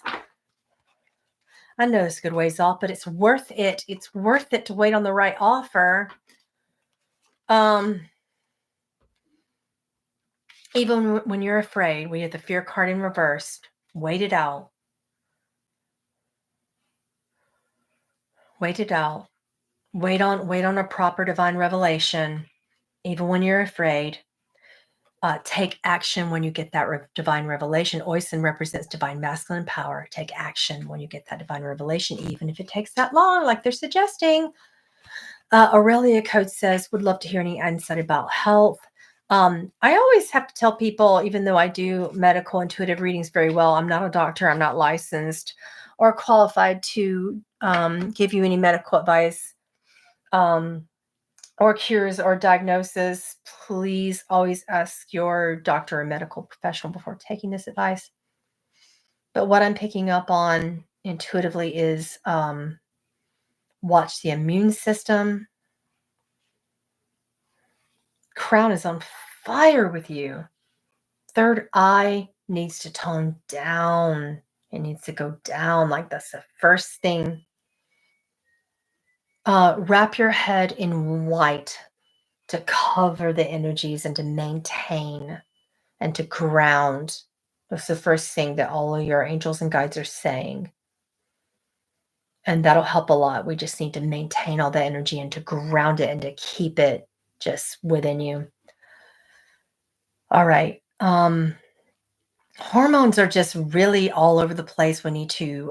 A: I know it's a good ways off, but it's worth it. It's worth it to wait on the right offer. Even when you're afraid, we have the fear card in reverse. Wait it out. Wait it out. Wait on a proper divine revelation. Even when you're afraid, take action when you get that divine revelation. Oisin represents divine masculine power. Take action when you get that divine revelation, even if it takes that long, like they're suggesting. Aurelia Code says, would love to hear any insight about health. I always have to tell people, even though I do medical intuitive readings very well, I'm not a doctor, I'm not licensed or qualified to give you any medical advice or cures or diagnosis. Please always ask your doctor or medical professional before taking this advice. But what I'm picking up on intuitively is watch the immune system. Crown is on fire with you. Third eye needs to tone down. It needs to go down. Like that's the first thing. Wrap your head in white to cover the energies and to maintain and to ground. That's the first thing that all of your angels and guides are saying. And that'll help a lot. We just need to maintain all the energy and to ground it and to keep it just within you. All right. Hormones are just really all over the place. We need to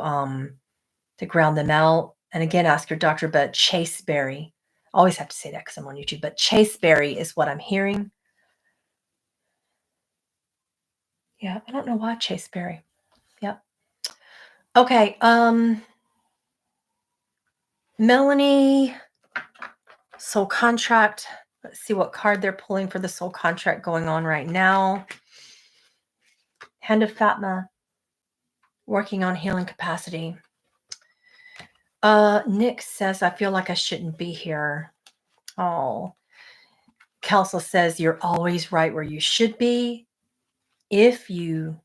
A: ground them out. And again, ask your doctor, but chasteberry. I always have to say that because I'm on YouTube, but chasteberry is what I'm hearing. Yeah, I don't know why chasteberry. Yep. Okay. Melanie, soul contract. Let's see what card they're pulling for the soul contract going on right now. Hand of Fatma, working on healing capacity. Nick says, I feel like I shouldn't be here. Oh. Council says you're always right where you should be. If you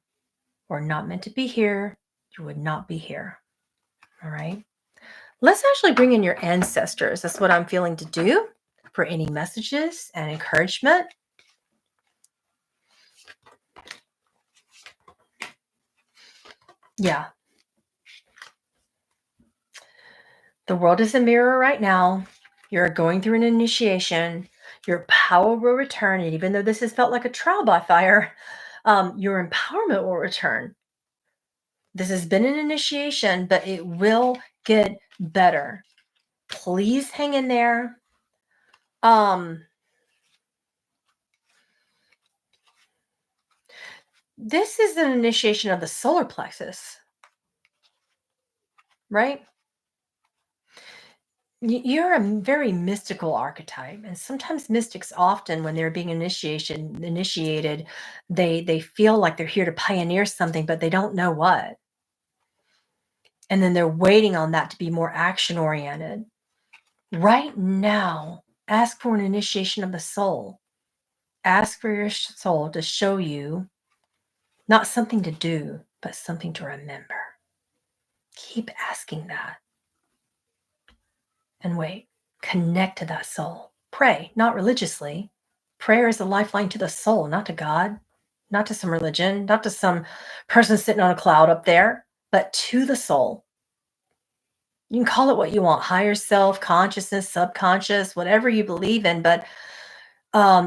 A: were not meant to be here, you would not be here. All right. Let's actually bring in your ancestors. That's what I'm feeling to do for any messages and encouragement. Yeah. The world is a mirror right now. You're going through an initiation. Your power will return. And even though this has felt like a trial by fire, your empowerment will return. This has been an initiation, but it will get better. Please hang in there. This is an initiation of the solar plexus, right? You're a very mystical archetype, and sometimes mystics often, when they're being initiated, they feel like they're here to pioneer something, but they don't know what. And then they're waiting on that to be more action-oriented. Right now, ask for an initiation of the soul. Ask for your soul to show you not something to do, but something to remember. Keep asking that. And wait, connect to that soul. Pray, not religiously. Prayer is a lifeline to the soul, not to God, not to some religion, not to some person sitting on a cloud up there, but to the soul. You can call it what you want, higher self, consciousness, subconscious, whatever you believe in, but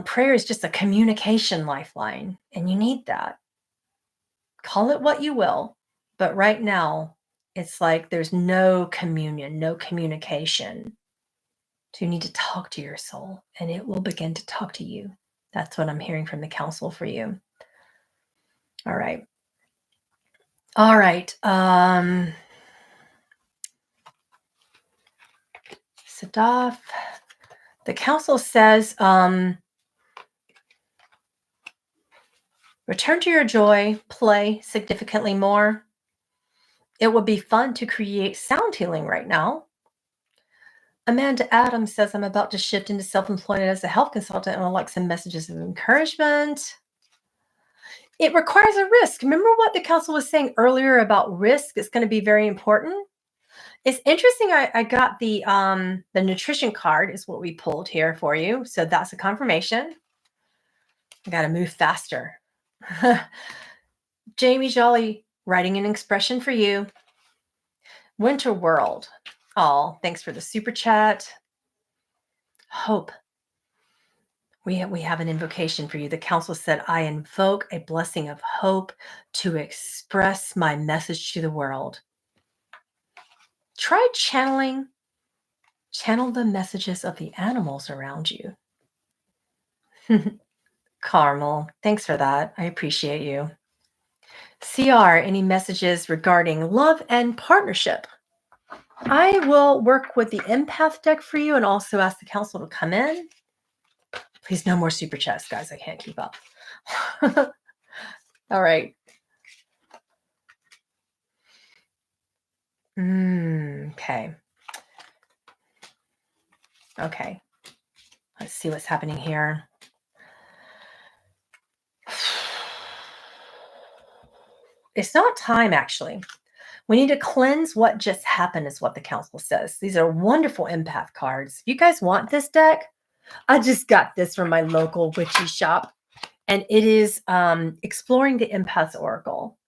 A: prayer is just a communication lifeline, and you need that. Call it what you will, but right now, it's like there's no communion, no communication. So you need to talk to your soul, and it will begin to talk to you. That's what I'm hearing from the council for you. All right. All right. Sadaf, the council says, return to your joy, play significantly more. It would be fun to create sound healing right now. Amanda Adams says, I'm about to shift into self-employment as a health consultant and I'd like some messages of encouragement. It requires a risk. Remember what the council was saying earlier about risk? It's going to be very important. It's interesting. I got the nutrition card is what we pulled here for you. So that's a confirmation. I got to move faster. Jamie Jolly writing an expression for you. Winter World. Oh, thanks for the super chat. Hope. We have an invocation for you. The council said, I invoke a blessing of hope to express my message to the world. Try channel the messages of the animals around you. Carmel, thanks for that. I appreciate you. CR, any messages regarding love and partnership? I will work with the empath deck for you and also ask the council to come in. Please, no more super chats, guys. I can't keep up. All right. Okay. Okay. Let's see what's happening here. It's not time, actually. We need to cleanse what just happened, is what the council says. These are wonderful empath cards. If you guys want this deck, I just got this from my local witchy shop. And it is Exploring the Empath's Oracle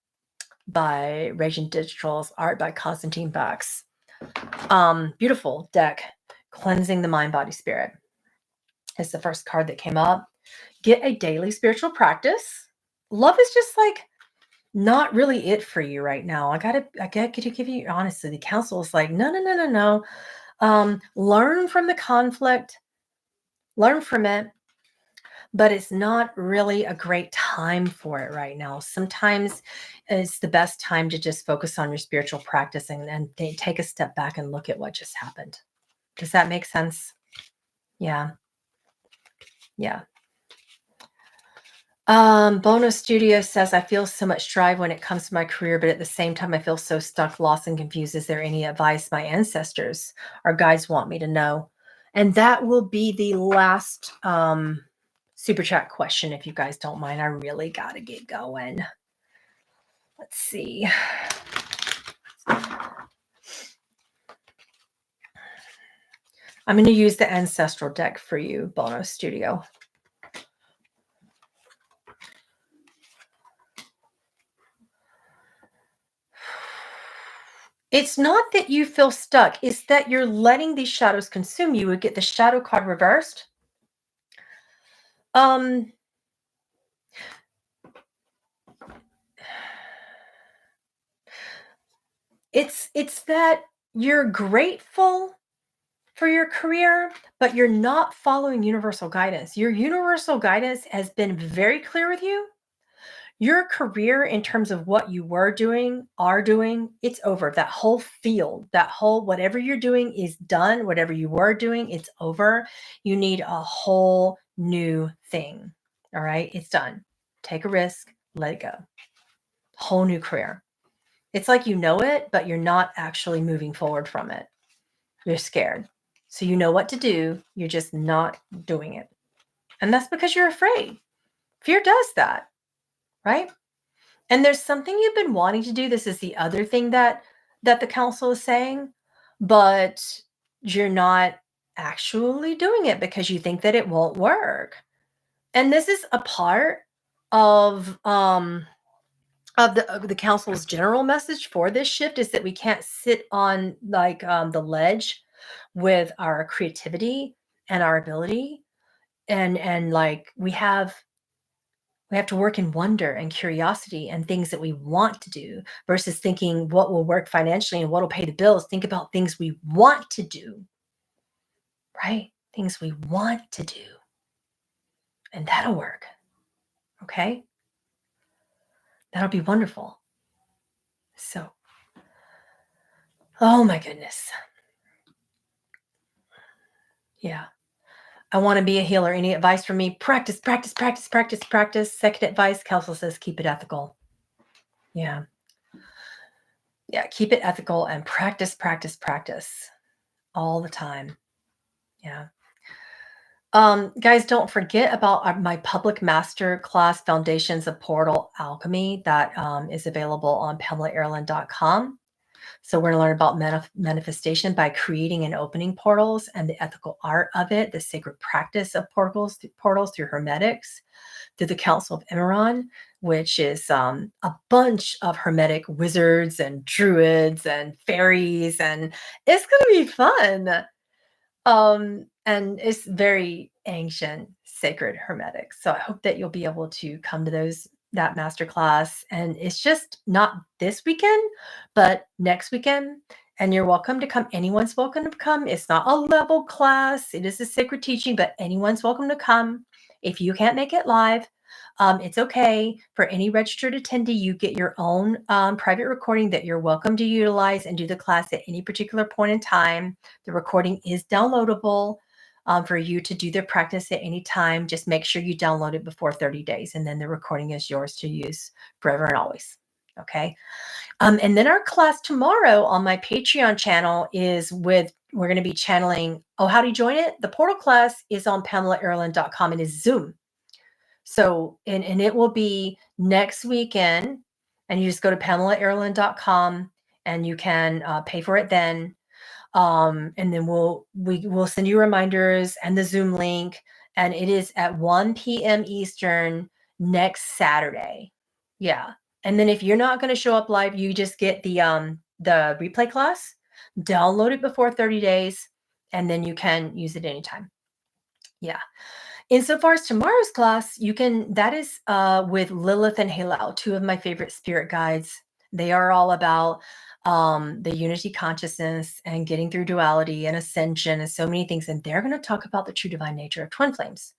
A: by Raging Digital's, art by Constantine Bax. Beautiful deck. Cleansing the Mind, Body, Spirit. It's the first card that came up. Get a daily spiritual practice. Love is just like not really it for you right now. I gotta give you honestly. The council is like, no. Learn from the conflict, learn from it, but it's not really a great time for it right now. Sometimes it's the best time to just focus on your spiritual practice and take a step back and look at what just happened. Does that make sense? Yeah. Bono Studio says, I feel so much drive when it comes to my career, but at the same time, I feel so stuck, lost, and confused. Is there any advice my ancestors or guides want me to know? And that will be the last super chat question, if you guys don't mind. I really got to get going. Let's see. I'm going to use the ancestral deck for you, Bono Studio. It's not that you feel stuck. It's that you're letting these shadows consume you. We get the shadow card reversed. It's that you're grateful for your career, but you're not following universal guidance. Your universal guidance has been very clear with you. Your career, in terms of what you were doing, are doing, it's over. That whole field, that whole whatever you're doing is done. Whatever you were doing, it's over. You need a whole new thing. All right, it's done. Take a risk, let it go. Whole new career. It's like you know it, but you're not actually moving forward from it. You're scared. So you know what to do. You're just not doing it. And that's because you're afraid. Fear does that, right? And there's something you've been wanting to do. This is the other thing that the council is saying, but you're not actually doing it because you think that it won't work. And this is a part of the council's general message for this shift, is that we can't sit on like the ledge with our creativity and our ability, and like we have to work in wonder and curiosity and things that we want to do versus thinking what will work financially and what will pay the bills. Think about things we want to do, right? Things we want to do, and that'll work. Okay, that'll be wonderful. So, oh my goodness, yeah. I want to be a healer. Any advice from me? Practice, practice, practice, practice, practice. Second advice, Council says keep it ethical. Yeah. Yeah, keep it ethical and practice, practice, practice all the time. Yeah. Guys, don't forget about my public master class, Foundations of Portal Alchemy, that is available on PamelaAaralyn.com. So we're going to learn about manifestation by creating and opening portals and the ethical art of it, the sacred practice of portals through hermetics, through the Council of Emeron, which is a bunch of hermetic wizards and druids and fairies, and it's going to be fun. And it's very ancient, sacred hermetic. So I hope that you'll be able to come to that masterclass. And it's just not this weekend, but next weekend. And you're welcome to come. Anyone's welcome to come. It's not a level class. It is a sacred teaching, but anyone's welcome to come. If you can't make it live, it's okay. For any registered attendee, you get your own private recording that you're welcome to utilize and do the class at any particular point in time. The recording is downloadable for you to do the practice at any time. Just make sure you download it before 30 days, and then the recording is yours to use forever and always. Okay. And then our class tomorrow on my Patreon channel we're going to be channeling. Oh, how do you join it? The portal class is on PamelaAaralyn.com and is Zoom. So, and it will be next weekend, and you just go to PamelaAaralyn.com and you can pay for it then. And then we'll send you reminders and the Zoom link, and it is at 1 p.m. Eastern next Saturday. Yeah. And then if you're not going to show up live, you just get the replay class, download it before 30 days, and then you can use it anytime. Yeah. Insofar as tomorrow's class, that is with Lilith and Halal, two of my favorite spirit guides. They are all about the unity consciousness and getting through duality and ascension and so many things. And they're going to talk about the true divine nature of twin flames.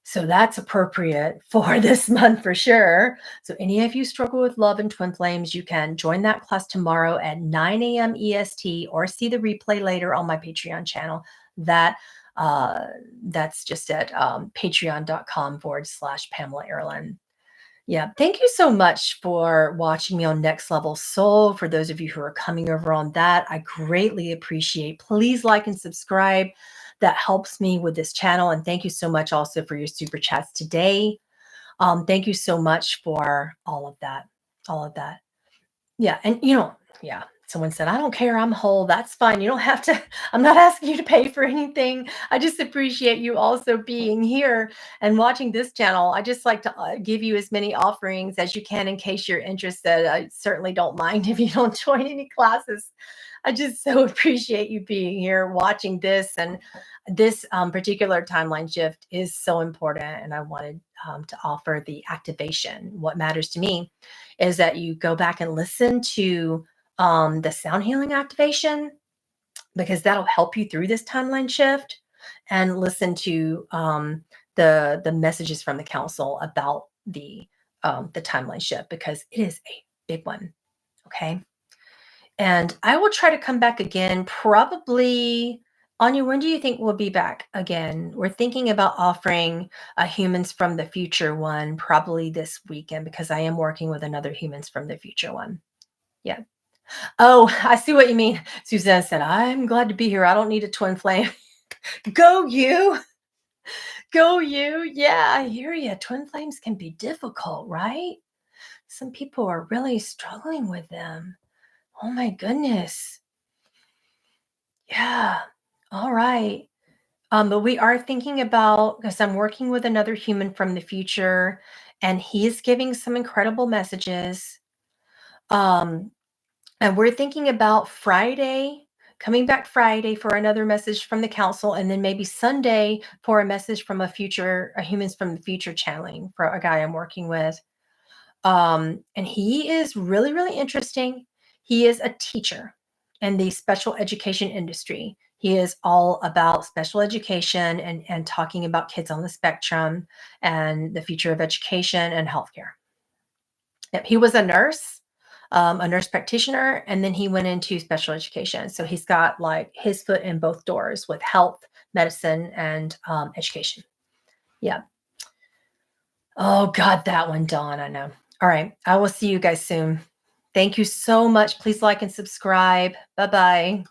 A: So that's appropriate for this month for sure. So any of you struggle with love and twin flames, you can join that class tomorrow at 9 a.m. EST or see the replay later on my Patreon channel. That's just at patreon.com/Pamela Aaralyn. Yeah. Thank you so much for watching me on Next Level Soul. For those of you who are coming over on that, I greatly appreciate. Please like and subscribe. That helps me with this channel. And thank you so much also for your super chats today. Thank you so much for all of that. All of that. Yeah. And yeah. Someone said, I don't care. I'm whole. That's fine. You don't have to. I'm not asking you to pay for anything. I just appreciate you also being here and watching this channel. I just like to give you as many offerings as you can in case you're interested. I certainly don't mind if you don't join any classes. I just so appreciate you being here watching this. And this particular timeline shift is so important. And I wanted to offer the activation. What matters to me is that you go back and listen to the sound healing activation, because that'll help you through this timeline shift, and listen to the messages from the council about the timeline shift, because it is a big one. Okay. And I will try to come back again, probably. Anya, when do you think we'll be back again? We're thinking about offering a Humans from the Future one probably this weekend, because I am working with another Humans from the Future one. Yeah. Oh, I see what you mean. Suzanne said, I'm glad to be here. I don't need a twin flame. Go you. Go you. Yeah, I hear you. Twin flames can be difficult, right? Some people are really struggling with them. Oh my goodness. Yeah. All right. But we are thinking about, because I'm working with another human from the future, and he's giving some incredible messages. Um, and we're thinking about Friday, coming back Friday for another message from the council, and then maybe Sunday for a message from a humans from the future channeling for a guy I'm working with. And he is really, really interesting. He is a teacher in the special education industry. He is all about special education and talking about kids on the spectrum and the future of education and healthcare. Yep, he was a nurse practitioner, and then he went into special education. So he's got like his foot in both doors with health, medicine, and education. Yeah. Oh, God, that one, Dawn. I know. All right. I will see you guys soon. Thank you so much. Please like and subscribe. Bye bye.